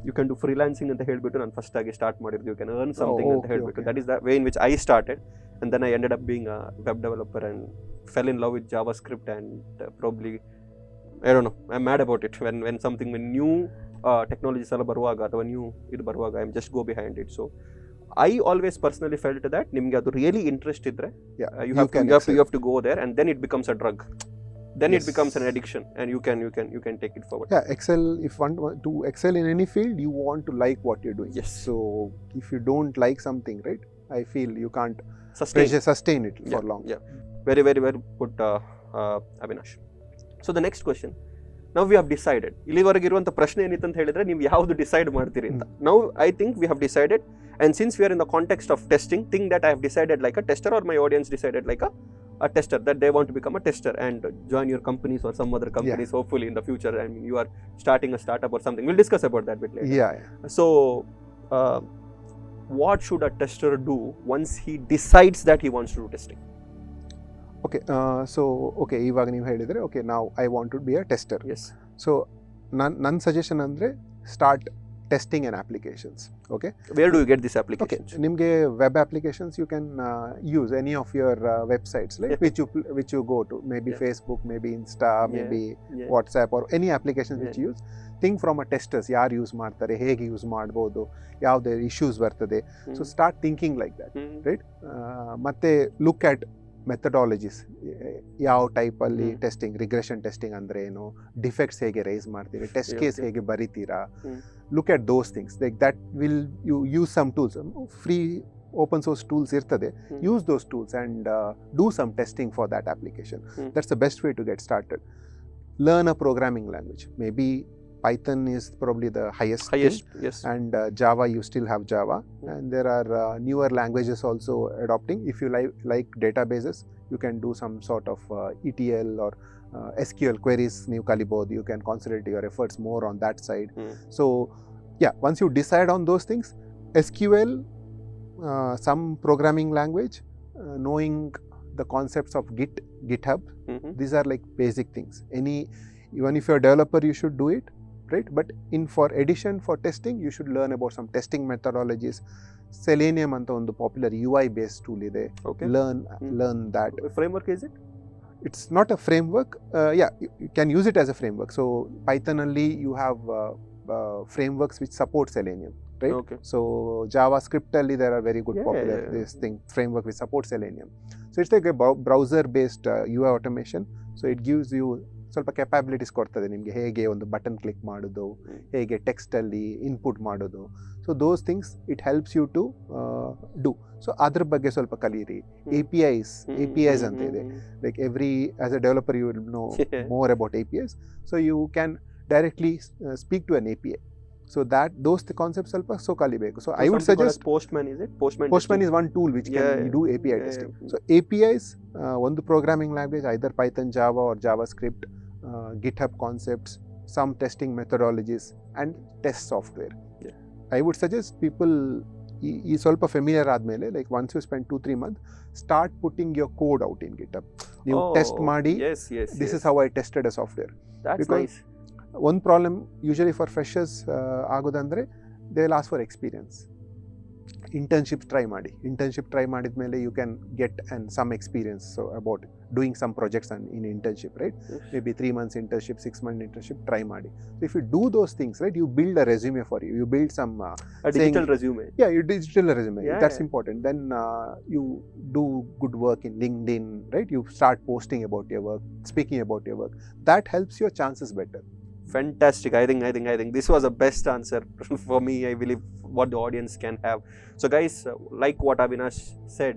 you can do freelancing ಅಂತ ಹೇಳ್ಬಿಟ್ಟು ನಾನು ಫಸ್ಟ್ ಆಗಿ ಸ್ಟಾರ್ಟ್ ಮಾಡಿದ್ದು. You can earn something ಅಂತ ಹೇಳ್ಬಿಟ್ಟು. That is the way in which I started, and then I ended up being a web developer and fell in love with JavaScript, and probably I don't know, I'm mad about it when something, when new technologies ಎಲ್ಲ ಬರುವಾಗ ಅಥವಾ new ಇದು ಬರುವಾಗ I'm just go behind it. So I always personally felt that ನಿಮ್ಗೆ ಅದು really interest ಇದ್ರೆ you have to go there, and then it becomes a drug, then it becomes an addiction, and you can take it forward. Excel, if one to excel in any field, you want to like what you're doing. Yes. So if you don't like something, right, I feel you can't sustain it for long. Very good, Avinash. So the next question, now we have decided, ಇಲ್ಲಿವರೆಗೆ ಇರುವಂತ ಪ್ರಶ್ನೆ ಏನಿತ್ತು ಅಂತ ಹೇಳಿದ್ರೆ ನೀವು ಯಾವುದು decide ಮಾಡ್ತೀರಿ ಅಂತ. Now I think we have decided, and since we are in the context of testing, think that I have decided like a tester, or my audience decided like a tester, that they want to become a tester and join your companies or some other companies hopefully in the future. I mean, you are starting a startup or something. We'll discuss about that bit later. So what should a tester do once he decides that he wants to do testing? Okay, ಇವಾಗ ನೀವು ಹೇಳಿದ್ರೆ okay, now I want to be a tester. Yes. So ನನ್ನ suggestion ಅಂದರೆ start testing and applications. Okay, where do you get these applications? Okay, nimge web applications you can use any of your websites, like which you go to, maybe Facebook, maybe Insta, maybe WhatsApp, or any applications which you use. Think from a testers, yaar use ಮಾಡ್ತಾರೆ, ಹೇಗೆ use ಮಾಡಬಹುದು, ಯಾವುದೇ issues ಬರ್ತದೆ. So start thinking like that, right? ಮತ್ತೆ look at methodologies, ಯಾವ ಟೈಪಲ್ಲಿ testing, regression testing ಅಂದರೆ ಏನು, ಡಿಫೆಕ್ಟ್ಸ್ ಹೇಗೆ ರೈಸ್ ಮಾಡ್ತೀರಿ, ಟೆಸ್ಟ್ ಕೇಸ್ ಹೇಗೆ ಬರೀತೀರಾ, look at those things. Like that will you use some tools, free open source tools ಇರ್ತದೆ, use those tools and do some testing for that application. That's the best way to get started. Learn a programming language. Maybe Python is probably the highest yes. And Java, you still have Java, and there are newer languages also adopting. If you like databases, you can do some sort of ETL or SQL queries. ನೀವು ಕಲಿಬಹುದು. You can concentrate your efforts more on that side. So once you decide on those things, SQL, some programming language, knowing the concepts of GitHub, these are like basic things. Even if you're a developer, you should do it, right? But for addition, for testing, you should learn about some testing methodologies. Selenium anta ಒಂದು popular UI based tool ಇದೆ. Learn that. Framework is it? It's not a framework. You can use it as a framework. So Python only you have frameworks which support Selenium, right? Okay. So JavaScript alli there are very good popular this thing framework which supports Selenium. So it's like a browser based UI automation. So it gives you ಸ್ವಲ್ಪ capabilities ಕೊಡ್ತದೆ ನಿಮಗೆ, ಹೇಗೆ ಒಂದು button click ಮಾಡೋದು, ಹೇಗೆ ಟೆಕ್ಸ್ಟಲ್ಲಿ input ಮಾಡೋದು. So those things it helps you to do. So ಅದ್ರ ಬಗ್ಗೆ ಸ್ವಲ್ಪ ಕಲೀರಿ. APIs ಅಂತ ಇದೆ. Like as a developer you will know more about APIs. So you can directly speak to an API. So those concepts ಸ್ವಲ್ಪ so ಕಲಿಬೇಕು. So I would suggest Postman is it? Postman is one tool which can do API testing. So APIs, ಒಂದು programming language, either Python, Java or JavaScript, GitHub concepts, some testing methodologies and test software. I would suggest people ಈ ಸ್ವಲ್ಪ familiar ಆದಮೇಲೆ, like once you spend 2-3 months, start putting your code out in GitHub. ನೀವು test ಮಾಡಿ, this is how I tested a software. Because one problem usually for freshers ಆಗೋದಂದ್ರೆ they will ask for experience. Internship try ಮಾಡಿದ್ಮೇಲೆ you can get some experience about doing some projects in internship, right? Maybe 3 months internship, 6 month internship try ಮಾಡಿ. So if you do those things, right, you build a resume for you. You build some a digital resume. Your digital resume. That's important. Then you do good work in LinkedIn, right? You start posting about your work, speaking about your work. That helps your chances better. Fantastic. I think this was the best answer for me. I believe what the audience can have. So guys, like what Avinash said,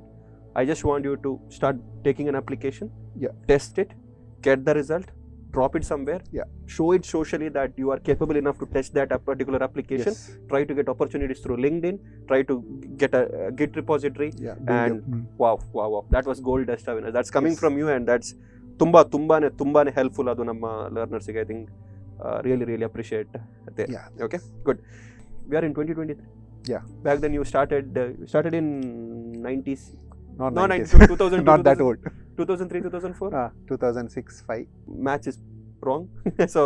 I just want you to start taking an application, test it, get the result, drop it somewhere, show it socially that you are capable enough to test that particular application. Try to get opportunities through LinkedIn, try to get a Git repository, and wow, that was gold dust, Avinash. That's coming from you, and that's ತುಂಬಾನೇ helpful adu namma learners ಗೆ. I think really appreciate that. Okay, good. We are in 2023. Back then you started in 90s. Not 2000. Not that old. 2003, 2004? 2006, 5. Match is wrong. So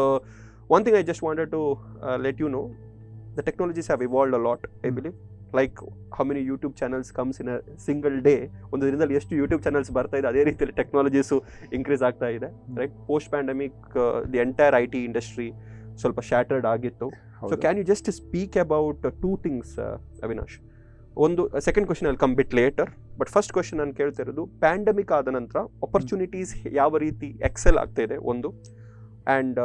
one thing I just wanted to let you know, the technologies have evolved a lot, I believe. Like how many YouTube channels comes in a single day. ಒಂದು ದಿನದಲ್ಲಿ ಎಷ್ಟು YouTube channels ಬರ್ತಾ ಇದೆ, ಅದೇ ರೀತಿಯಲ್ಲಿ technologies increase ಆಗ್ತಾ ಇದೆ, right? Post pandemic the entire IT industry ಸ್ವಲ್ಪ ಶಾಟರ್ಡ್ ಆಗಿತ್ತು. So can you just speak about two things, Avinash? ಒಂದು ಸೆಕೆಂಡ್ ಕ್ವಶನ್ ಅಲ್ಲಿ come bit later, but first question ನಾನು ಕೇಳ್ತಾ ಇರೋದು, ಪ್ಯಾಂಡಮಿಕ್ ಆದ ನಂತರ ಆಪರ್ಚುನಿಟೀಸ್ ಯಾವ ರೀತಿ ಎಕ್ಸೆಲ್ ಆಗ್ತಾ ಇದೆ ಒಂದು, ಆ್ಯಂಡ್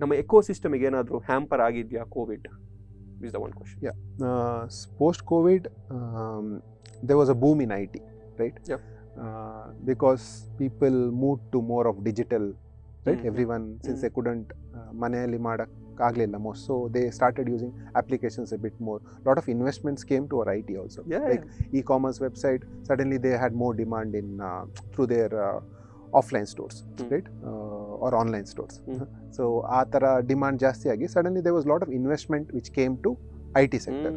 ನಮ್ಮ ಎಕೋಸಿಸ್ಟಮಿಗೆ ಏನಾದರೂ ಹ್ಯಾಂಪರ್ ಆಗಿದೆಯಾ Covid? is the one question. Yeah. Post-COVID, there was a boom in IT, right? Yeah. Because people moved to more of digital, right? Everyone, since they couldn't manayalli madakagilla most, so they started using applications a bit more. Lot of investments came to our IT also. Yeah. Like e-commerce website, suddenly they had more demand in through their offline stores, right? Or online stores. So ಆ ಥರ demand ಜಾಸ್ತಿ ಆಗಿ suddenly there was lot of investment which came to IT sector.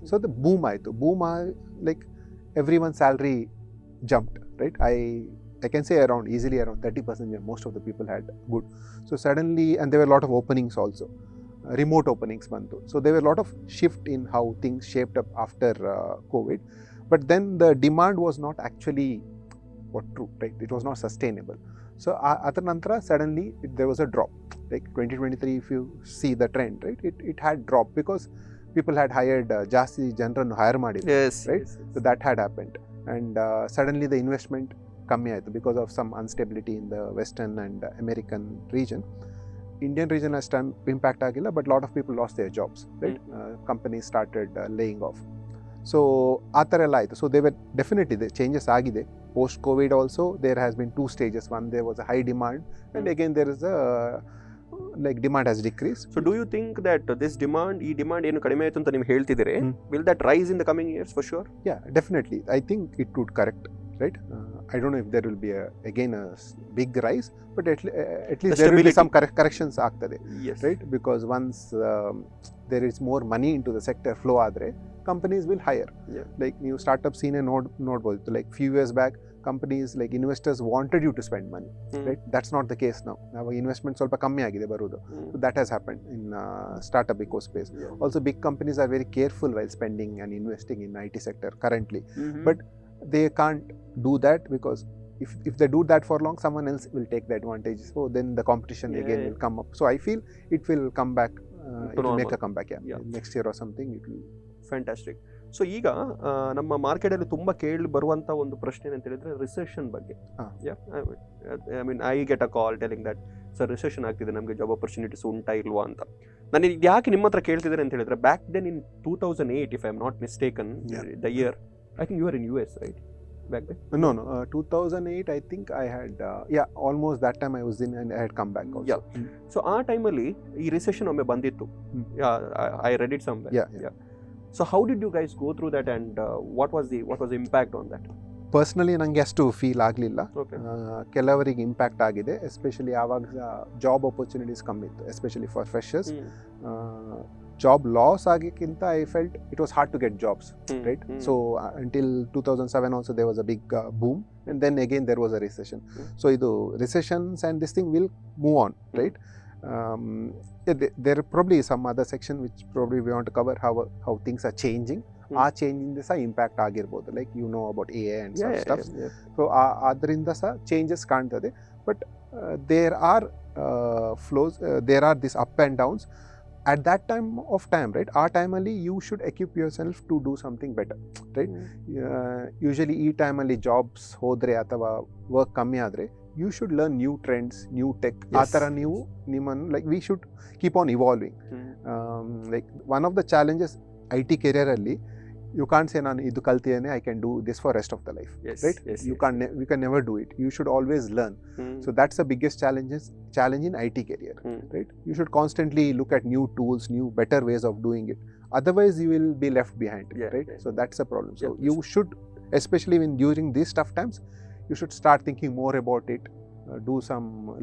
So the boom ಆಯಿತು. Like everyone's salary jumped, right? I can say easily around 30%, most of the people had good. So suddenly, and there were a lot of openings also, remote openings bantu. So there were a lot of shift in how things shaped up after COVID. But then the demand was not actually true, right? It was not sustainable. So adar nantara suddenly there was a drop. Like 2023, if you see the trend, right? It had dropped because people had hired ಜಾಸ್ತಿ ಜನರನ್ನು hire ಮಾಡಿದ್ರು, right? So that had happened, and suddenly the investment ಕಮ್ಮಿ ಆಯಿತು because of some instability in the western and American region. Indian region has impact ಆಗಿಲ್ಲ, but lot of people lost their jobs, right? Companies started laying off. So ಆ ಥರ ಎಲ್ಲ ಆಯಿತು. So they were definitely the changes ಆಗಿದೆ. Post COVID also there has been two stages. One, there was a high demand, and again there is a like demand has decreased. So do you think that this demand, ಈ demand ಏನು ಕಡಿಮೆ ಆಯಿತು ಅಂತ ನೀವು ಹೇಳ್ತಿದ್ದೀರಿ, will that rise in the coming years for sure? Yeah, definitely. I think it would correct, right? I don't know if there will be again a big rise, but at least there will be some corrections ಆಗ್ತದೆ, right? Because once there is more money into the sector flow ಆದರೆ companies will hire. Like ನೀವು startup scene ನೋಡ್ಬೋದು, like few years back companies like investors wanted you to spend money, right? That's not the case now. Now investment ಸ್ವಲ್ಪ ಕಮ್ಮಿ ಆಗಿದೆ ಬರೋದು. So that has happened in startup eco space. Also big companies are very careful while spending and investing in IT sector currently, but they can't do that because if they do that for long, someone else will take the advantage. So then the competition again will come up. So I feel it will come back, it will make a comeback, next year or something it will. Fantastic. So ಈಗ ನಮ್ಮ ಮಾರ್ಕೆಟಲ್ಲಿ ತುಂಬ ಕೇಳಿ ಬರುವಂಥ ಒಂದು ಪ್ರಶ್ನೆ ಏನಂತ ಹೇಳಿದ್ರೆ ರಿಸೆಷನ್ ಬಗ್ಗೆ. I mean I get a call telling that sir recession ಆಗ್ತಿದೆ, ನಮಗೆ ಜಾಬ್ ಆಪರ್ಚುನಿಟೀಸ್ ಉಂಟಾ ಇಲ್ವಾ ಅಂತ. ನಾನು ಇದು ಯಾಕೆ ನಿಮ್ಮ ಹತ್ರ ಕೇಳ್ತಿದ್ದಾರೆ ಅಂತ ಹೇಳಿದ್ರೆ, back then in 2008, if I am not mistaken, the year, I think you are in US, right? Back then? No. 2008, I think I had, almost that time I was in and I had come back also. So ಆ ಟೈಮಲ್ಲಿ ಈ recession ಒಮ್ಮೆ ಬಂದಿತ್ತು. I read it somewhere. Yeah. So how did you guys go through that, and what was the impact on that? Personally ನನಗೆ ಅಷ್ಟು feel ಆಗಲಿಲ್ಲ. ಕೆಲವರಿಗೆ impact ಆಗಿದೆ, ಎಸ್ಪೆಷಲಿ ಆವಾಗ ಜಾಬ್ ಆಪರ್ಚುನಿಟೀಸ್ ಕಮ್ಮಿ ಇತ್ತು, especially for freshers. Job loss ಆಗಿಕ್ಕಿಂತ I felt it was hard to get jobs, right? So until 2007 also there was a big boom, and then again there was a recession. So idu recessions and this thing will move on, right? There probably some other section which probably we want to cover how things are changing. ಆ ಚೇಂಜಿಂದ ಸಹ impact ಆಗಿರ್ಬೋದು, like you know about AI and stuff. So ಅದರಿಂದ ಸಹ changes ಕಾಣ್ತದೆ, but there are flows, there are this up and downs. At that time, right? Our time ali you should equip yourself to do something better, right? Usually ee time ali jobs hodre athava work kammi adre, you should learn new trends, new tech. Atara ನೀವು ನಿಮ್ಮನ್ನು, like we should keep on evolving. Like one of the challenges IT career ಅಲ್ಲಿ, you can't say ನಾನು ಇದು ಕಲ್ತಿದ್ದೇನೆ, I can do this for rest of the life, right? You can never do it. You should always learn. So that's the biggest challenge in IT career, right? You should constantly look at new tools, new better ways of doing it. Otherwise you will be left behind, right? So that's a problem. So you should, especially when during these tough times, you should start thinking more about it,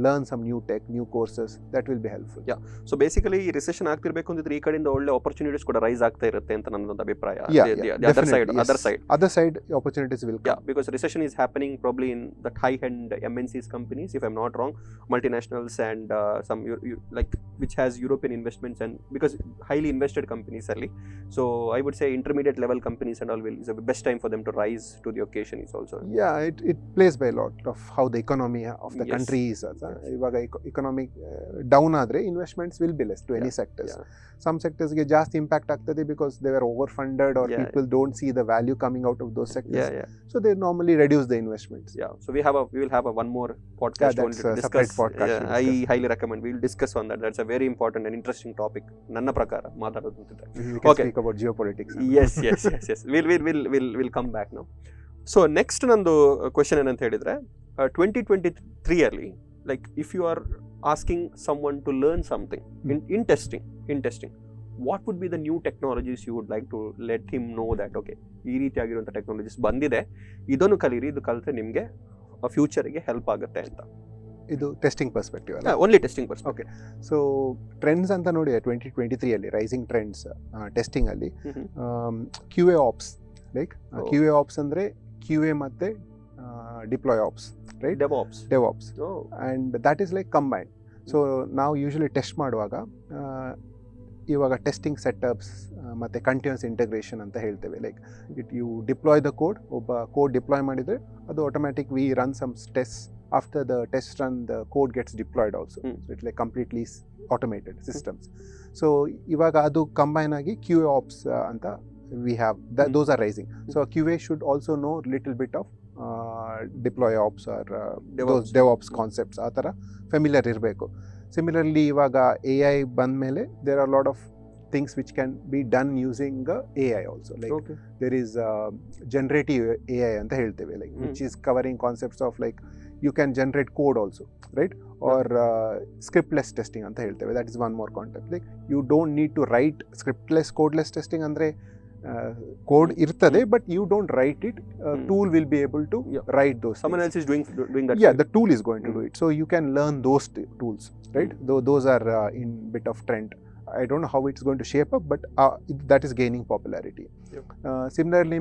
learn some new tech, new courses. That will be helpful. Yeah. So basically ಈ recession ಆಗ್ತಿರ್ಬೇಕು ಅಂತಿದ್ರೆ ಈ ಕಡೆಯಿಂದ ಒಳ್ಳೆ opportunities ಕೂಡ rice ಆಗ್ತಾ ಇರುತ್ತೆ ಅಂತ ನನ್ನೊಂದು ಅಭಿಪ್ರಾಯ. Other side opportunities will come. Yeah, because recession is happening probably in the high-end MNCs companies, if I'm not wrong, multinationals and some like which has European investments, and because highly invested companies only. So I would say intermediate level companies and all is the best time for them to rise to the occasion is also. Yeah, it plays by a lot of how the economy of the country is. ಇವಾಗ economic down ಆದರೆ investments will be less to any sectors. Some sectors ಗೆ ಜಾಸ್ತಿ impact ಆಗ್ತದೆ because they were overfunded or people don't see the value coming out of those sectors. So they normally reduce the investments. Yeah. So we will have one more podcast to discuss. Separate podcast. I highly recommend. We will discuss on that. That's a very important and interesting topic. ನನ್ನ ಪ್ರಕಾರ ಮಾತಾಡೋದು ಅಂತಿದ್ರೆ. We can speak about geopolitics. Yes. We'll come back now. So next ನಂದು question ಏನಂತ ಹೇಳಿದ್ರೆ 2023 ಅಲ್ಲಿ like if you are asking someone to learn something in testing, what would be the new technologies you would like to let him know that okay ಈ ರೀತಿಯಾಗಿರುವಂಥ technologies ಬಂದಿದೆ, ಇದನ್ನು ಕಲೀರಿ, ಇದು ಕಲಿತ್ರೆ ನಿಮಗೆ ಫ್ಯೂಚರ್ಗೆ ಹೆಲ್ಪ್ ಆಗುತ್ತೆ ಅಂತ. ಇದು ಟೆಸ್ಟಿಂಗ್ ಪರ್ಸ್ಪೆಕ್ಟಿವ್ ಅಲ್ಲ? Only testing perspective. Okay. So trends ಅಂತ ನೋಡಿ 2023 ಅಲ್ಲಿ ರೈಸಿಂಗ್ ಟ್ರೆಂಡ್ಸ್ ಟೆಸ್ಟಿಂಗ್ ಅಲ್ಲಿ QA ops, like QA ops ಅಂದರೆ QA ಮತ್ತೆ deploy ops, right? DevOps. And that is like combined. So ನಾವು ಯೂಶಲಿ ಟೆಸ್ಟ್ ಮಾಡುವಾಗ ಇವಾಗ ಟೆಸ್ಟಿಂಗ್ ಸೆಟಪ್ಸ್ ಮತ್ತು ಕಂಟಿನ್ಯೂಸ್ ಇಂಟಗ್ರೇಷನ್ ಅಂತ ಹೇಳ್ತೇವೆ. Like you deploy the code, ಒಬ್ಬ ಕೋಡ್ ಡಿಪ್ಲಾಯ್ ಮಾಡಿದರೆ ಅದು automatic we run some test. After the test run, the code gets deployed also. So it's like completely automated systems. So ivaga adu combine agi QA ops anta we have those are rising. So QA should also know little bit of deploy ops or those DevOps concepts ಆ ಥರ familiar ಇರಬೇಕು. Similarly ivaga AI ಬಂದಮೇಲೆ there are a lot of things which can be done using AI also. Like there is generative AI anta ಹೇಳ್ತೇವೆ, like which is covering concepts of like you can generate code also, right? Or scriptless testing anta ಹೇಳ್ತೇವೆ. That is one more concept. Like you don't need to write scriptless codeless testing ಅಂದ್ರೆ code irtade but you don't write it. Tool will be able to write those someone things. Else is doing that. Yeah, the tool is going to do it. So you can learn those tools, right? Those are in bit of trend. I don't know how it's going to shape up, but that is gaining popularity. Similarly,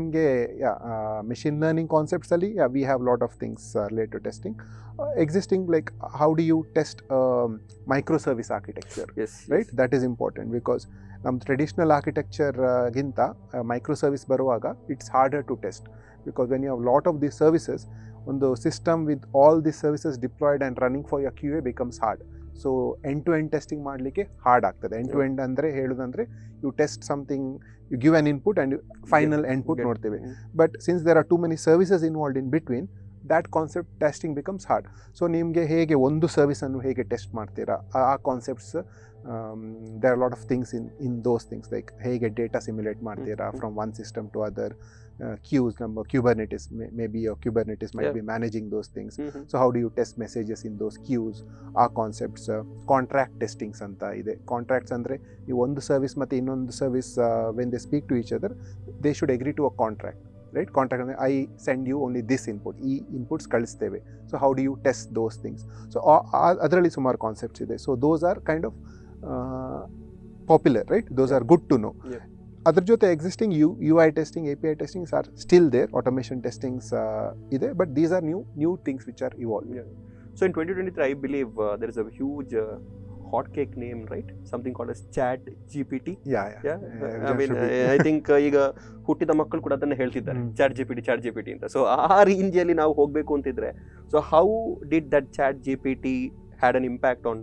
machine learning concepts ali, we have a lot of things related to testing. Existing, like how do you test microservice architecture? Right? That is important because traditional architecture ginta microservice baruvaga it's harder to test, because when you have a lot of these services on the system with all these services deployed and running for your QA becomes hard. So end to end testing ಮಾಡಲಿಕ್ಕೆ hard ಆಗ್ತದೆ. End to end ಅಂದರೆ ಹೇಳೋದಂದರೆ you test something, you give an input and final output ನೋಡ್ತೇವೆ. But since there are too many services involved in between, that concept testing becomes hard. So ನಿಮಗೆ ಹೇಗೆ ಒಂದು ಸರ್ವಿಸನ್ನು ಹೇಗೆ ಟೆಸ್ಟ್ ಮಾಡ್ತೀರಾ, ಆ concepts there are lot of things in those things, like ಹೇಗೆ data simulate ಮಾಡ್ತೀರಾ from one system to other. Queues number, Kubernetes, maybe your Kubernetes might be managing those things. So how do you test messages in those queues? Our concepts, contract testings anta ide. Contracts andre you one service matte innondu service when they speak to each other, they should agree to a contract, right? Contract andre I send you only this input, ee inputs kalisteve. So how do you test those things? So adralli sumar concepts ide. So those are kind of popular, right? Those are good to know. ಅದರ ಜೊತೆ existing UI testing, API testings are still there, automation testings ಇದೆ, but these are new things which are evolving. So in 2023 I believe there is a huge hot cake name, right? Something called as Chat GPT. Yeah. I mean I think ಈಗ ಹುಟ್ಟಿದ ಮಕ್ಕಳು ಕೂಡ ಅದನ್ನ ಹೇಳ್ತಿದ್ದಾರೆ Chat GPT ಅಂತ. So ಆ ರೇಂಜಲ್ಲಿ ನಾವು ಹೋಗಬೇಕು ಅಂತಿದ್ರೆ, so how did that Chat GPT had an impact on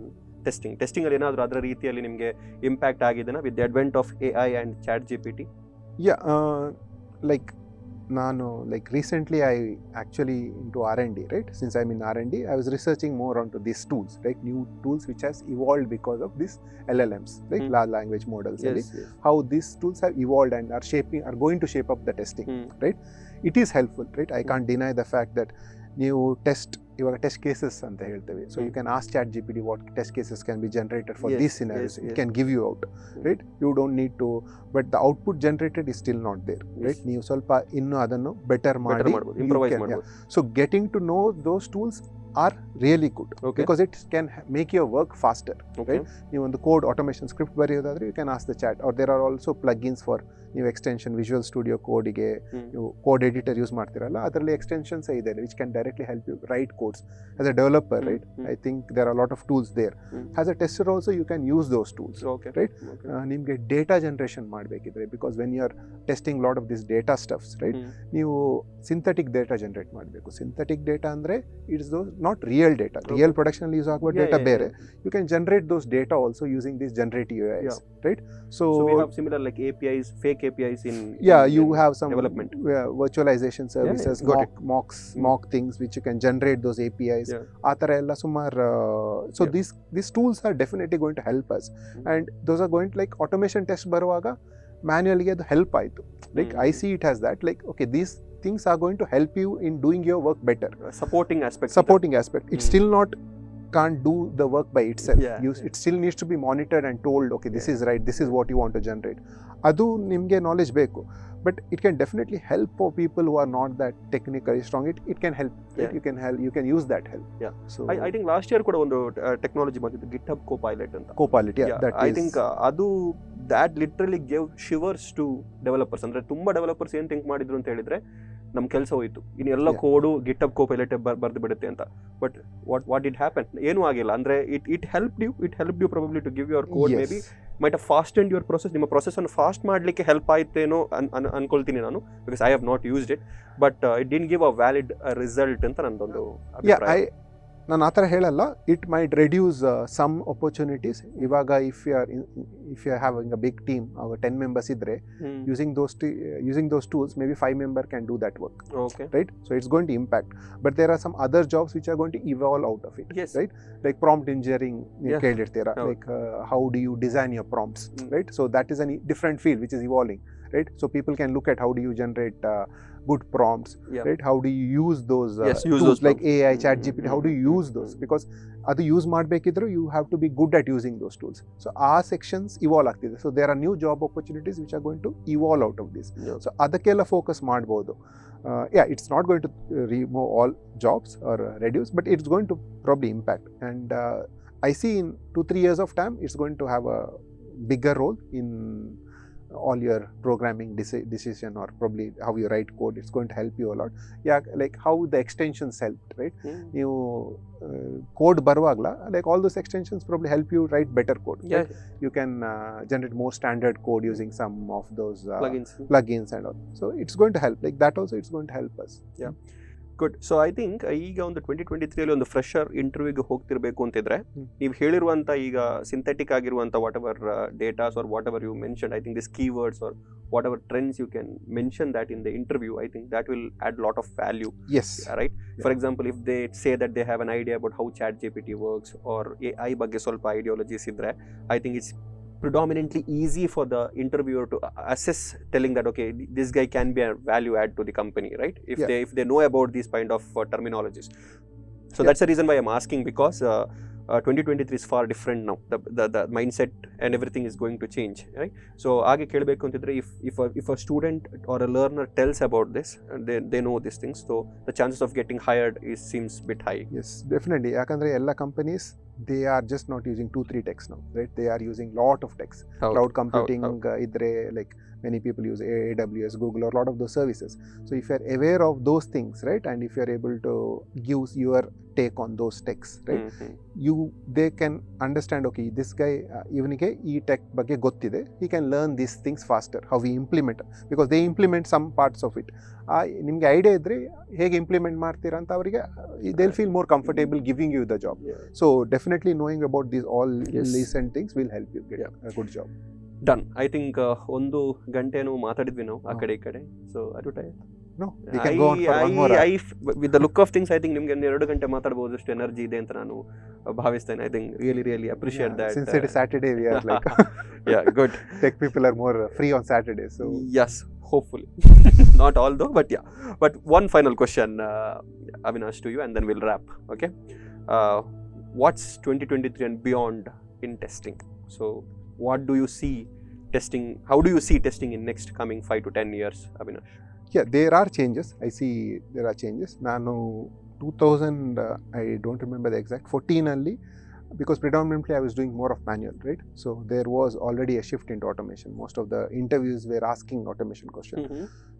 testing ಅಲ್ಲಿ ಏನಾದರೂ ಅದರ ರೀತಿಯಲ್ಲಿ ನಿಮಗೆ ಇಂಪ್ಯಾಕ್ಟ್ ಆಗಿದೆನಾ with the advent of AI and Chat GPT? Like ನಾನು recently I actually into R&D, right? Since I'm in R&D, I was researching more onto these tools, right? New tools which has evolved because of these LLMs, right? Large language models. Yes. How these tools have evolved and are going to shape up the testing, right? It is helpful, right? I can't deny the fact that ನೀವು ಇವಾಗ test cases ಅಂತ ಹೇಳ್ತೇವೆ. So you can ask Chat GPT what test cases can be generated for these scenarios. It can give you out, right? You don't need to, but the output generated is still not there, right? ನೀವು ಸ್ವಲ್ಪ ಇನ್ನೂ ಅದನ್ನು better ಮಾಡಿ improvise ಮಾಡಬಹುದು. So getting to know those tools are really good Okay. because it can make your work faster. Okay. Right? ನೀವು ಒಂದು code automation script ಬರೆಯೋದಾದ್ರೆ you can ask the chat or there are also plugins for ನೀವು extension Visual Studio ಕೋಡಿಗೆ ನೀವು code editor use ಮಾಡ್ತಿರಲ್ಲ ಅದರಲ್ಲಿ extensions ಇದೆ which can directly help you write codes as a developer right I think there are lot of tools there as a tester also you can use those tools right ನಿಮಗೆ data generation ಮಾಡಬೇಕಿದ್ರೆ because when you are testing lot of this data stuffs right ನೀವು synthetic data generate ಮಾಡಬೇಕು synthetic data ಅಂದರೆ it's those not real data real ಪ್ರೊಡಕ್ಷನಲ್ಲಿ use ಆಗುವ data ಬೇರೆ you can generate those data also using this generative AIs right so we have similar like APIs fake APIs in you have some development virtualization services mock things which you can generate those APIs atara ella sumar so these tools are definitely going to help us and those are going to like automation test baruvaga manually adu help aitu like I see it as that like okay these things are going to help you in doing your work better supporting aspect it's still not can't do the work by itself. Yeah. It still needs to be monitored and told, okay, this is right, this is what you want to generate. Adu nimge knowledge beku. But it can definitely help for people who are not that technically strong. It can help. Yeah. You can use that help. Yeah. So I think last year kuda ಒಂದು technology ಬಂದಿತ್ತು GitHub Copilot ಅಂತ. Copilot, that I think ಅದು that literally gave shivers to developers. ಅಂದ್ರೆ ತುಂಬಾ developers ಏನ್ think ಮಾಡಿದ್ರು ಅಂತ ಹೇಳಿದ್ರೆ ನಮ್ಮ ಕೆಲಸ ಹೋಯಿತು ಇನ್ನು ಎಲ್ಲ ಕೋಡು GitHub Copilot ಬರ್ದು ಬಿಡುತ್ತೆ ಅಂತ ಬಟ್ ವಾಟ್ ಡಿಡ್ ಹ್ಯಾಪನ್ ಏನೂ ಆಗಿಲ್ಲ ಅಂದ್ರೆ it help you probably to give your code maybe might have fast and your process ನಿಮ್ಮ ಪ್ರೊಸೆಸ್ ಅನ್ನು ಫಾಸ್ಟ್ ಮಾಡಲಿಕ್ಕೆ ಹೆಲ್ಪ್ ಆಯ್ತೇನೋ ಅನ್ಕೊಳ್ತೀನಿ ನಾನು because I have not used it but it did give a valid result ಅಂತ ನಂದೊಂದು ಅಭಿಪ್ರಾಯ ನಾನು ಆ ಥರ ಹೇಳಲ್ಲ it might reduce some opportunities ಇವಾಗ if you are having a big team ಆಗ 10 members ಇದ್ರೆ using those tools maybe 5 members can do that work right so it's going to impact but there are some other jobs which are going to evolve out of it right like prompt engineering ಕೇಳಿರ್ತೀರಾ like how do you design your prompts right so that is a different field which is evolving right so people can look at how do you generate good prompts right how do you use those tools like AI ChatGPT how do you use those because adu use ಮಾಡಬೇಕಿದ್ರು you have to be good at using those tools so our sections evolve ಆಗ್ತಿದೆ so there are new job opportunities which are going to evolve out of this so ಅದಕ್ಕೆಲ್ಲ focus ಮಾಡಬಹುದು it's not going to remove all jobs or reduce but it's going to probably impact and I see in 2-3 years of time it's going to have a bigger role in all your programming decision or probably how you write code it's going to help you a lot like how the extensions helped right you code barvagla like all those extensions probably help you write better code right? You can generate more standard code using some of those plugins and all so it's going to help like that also it's going to help us good so I think ಈಗ ಒಂದು 2023 ಒಂದು fresher ಇಂಟರ್ವ್ಯೂಗೆ ಹೋಗ್ತಿರ್ಬೇಕು ಅಂತಿದ್ರೆ ನೀವು ಹೇಳಿರುವಂಥ ಈಗ synthetic ಆಗಿರುವಂಥ whatever datas or whatever you mention I think this keywords or whatever trends you can mention that in the interview I think that will add lot of value right for example if they say that they have an idea about how ChatGPT works or AI ಬಗ್ಗೆ ಸ್ವಲ್ಪ ideologies ಇದ್ರೆ I think it's predominantly easy for the interviewer to assess telling that okay this guy can be a value add to the company right if they know about these kind of terminologies so that's the reason why I'm asking because 2023 is far different now the mindset and everything is going to change right so aage kelbeku antidre if a student or a learner tells about this and they know these things so the chances of getting hired seems bit high yes definitely yakandre ella companies they are just not using 2-3 techs now right they are using lot of techs cloud computing idre like many people use AWS Google or a lot of those services so if you are aware of those things right and if you are able to give your take on those techs right they can understand okay this guy evenige ee tech ಬಗ್ಗೆ ಗೊತ್ತಿದೆ he can learn these things faster how we implement because they implement some parts of it ನಿಮಗೆ idea ಇದ್ರೆ ಹೇಗೆ implement ಮಾಡ್ತೀರಾ ಅಂತ ಅವರಿಗೆ they'll feel more comfortable giving you the job so definitely knowing about these all recent things will help you get a good job done I think ಒಂದು ಗಂಟೆನೂ ಮಾತಾಡಿದ್ವಿ ನಾವು ಆ ಕಡೆ ಈ ಕಡೆ ಸೊ ಅದು time no we can go on for one more I with the look of things I think ನಿಮಗೆ 2 ಗಂಟೆ ಮಾತಾಡಬಹುದು ಅಷ್ಟು ಎನರ್ಜಿ ಇದೆ ಅಂತ ನಾನು ಭಾವಿಸ್ತೇನೆ I think really appreciate that since it is Saturday we are like good tech people are more free on Saturday so yes hopefully not all though but one final question Avinash to you and then we'll wrap okay what's 2023 and beyond in testing so what do you see testing how do you see testing in next coming 5 to 10 years Avinash there are changes I see there are changes ನಾನು 2000, I don't remember the exact, 14 ಅಲ್ಲಿ, because predominantly I was doing more of manual, right? So there was already a shift into automation. Most of the interviews were asking automation questions.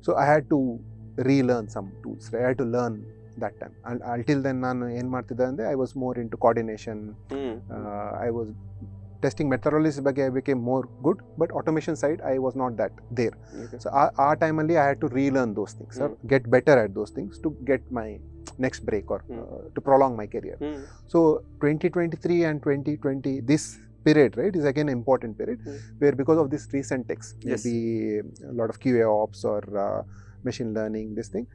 So I had to relearn some tools, right? I had to learn that time. And until then, ನಾನು ಏನು ಮಾಡ್ತಿದ್ದೆ ಅಂದರೆ I was more into coordination. I was testing methodologies ಬಗ್ಗೆ I became more good, but automation side I was not that there. So ಆ ಟೈಮಲ್ಲಿ I had to relearn those things, or get better at those things to get my next break, or to prolong my career. So 2023 and 2020, this period, right, is again an important period, where because of this recent techs, maybe a lot of QA ops or machine learning, this thing,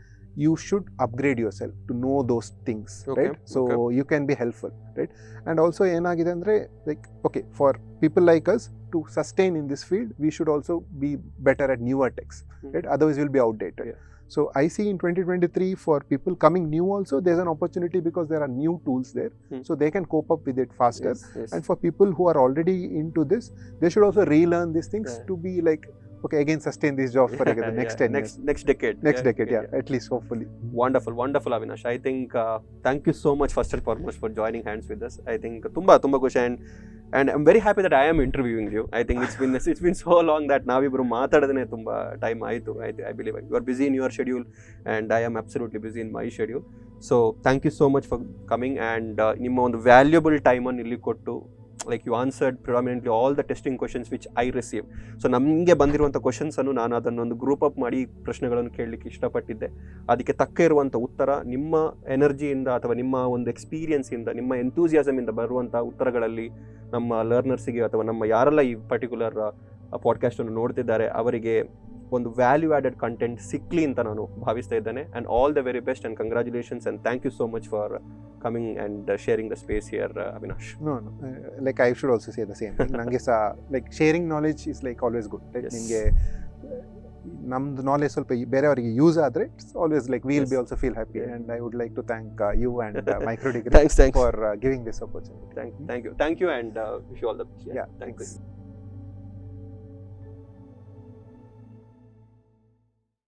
you should upgrade yourself to know those things, right? So you can be helpful, right? And also ಏನಾಗಿದೆ ಅಂದರೆ, like, okay, for people like us to sustain in this field, we should also be better at newer techs, right? Otherwise we'll be outdated. So I see in 2023, for people coming new also, there's an opportunity because there are new tools there, so they can cope up with it faster. And for people who are already into this, they should also relearn these things to be like, okay, again sustain this job for the next 10 years. Next decade. At least, hopefully. Wonderful Avinash. I think thank you so much first and foremost for joining hands with us. I think ತುಂಬಾ ಖುಷಿ, and I'm very happy that I am interviewing you. I think it's been so long that ನಾವಿಬ್ರು ಮಾತಾಡೋದನೆ ತುಂಬಾ time ಆಯಿತು. I believe you are busy in your schedule and I am absolutely busy in my schedule. So thank you so much for coming, and ನಿಮ್ಮ ಒಂದು valuable ಟೈಮನ್ನು ಇಲ್ಲಿ ಕೊಟ್ಟು, like, you answered predominantly all the testing questions which I received. So ನಮಗೆ ಬಂದಿರುವಂಥ ಕ್ವಶನ್ಸನ್ನು ನಾನು ಅದನ್ನೊಂದು group up ಮಾಡಿ ಪ್ರಶ್ನೆಗಳನ್ನು ಕೇಳಲಿಕ್ಕೆ ಇಷ್ಟಪಟ್ಟಿದ್ದೆ. ಅದಕ್ಕೆ ತಕ್ಕ ಇರುವಂಥ ಉತ್ತರ ನಿಮ್ಮ ಎನರ್ಜಿಯಿಂದ ಅಥವಾ ನಿಮ್ಮ ಒಂದು ಎಕ್ಸ್ಪೀರಿಯನ್ಸಿಂದ, ನಿಮ್ಮ ಎಂತೂಸಿಯಾಸಮಿಂದ ಬರುವಂಥ ಉತ್ತರಗಳಲ್ಲಿ ನಮ್ಮ ಲರ್ನರ್ಸಿಗೆ ಅಥವಾ ನಮ್ಮ ಯಾರೆಲ್ಲ ಈ ಪರ್ಟಿಕ್ಯುಲರ್ ಪಾಡ್ಕಾಸ್ಟನ್ನು ನೋಡ್ತಿದ್ದಾರೆ ಅವರಿಗೆ ಒಂದು ವ್ಯಾಲ್ಯೂ ಆ್ಯಡೆಡ್ ಕಂಟೆಂಟ್ ಸಿಕ್ಕಲಿ ಅಂತ ನಾನು ಭಾವಿಸ್ತಾ ಇದ್ದೇನೆ. And all the very best and congratulations and thank you so much for coming and sharing the space here, Avinash. No, like I should also say the same thing. ನನಗೆ ಸಹ like sharing knowledge is like always good, right? ನಿಮಗೆ ನಮ್ದು knowledge ಸ್ವಲ್ಪ ಬೇರೆಯವರಿಗೆ use ಆದರೆ it's always like will be also feel happy. And I would like to thank you and MicroDegree thanks for giving this opportunity. Thank you and wish you all the best. Thanks.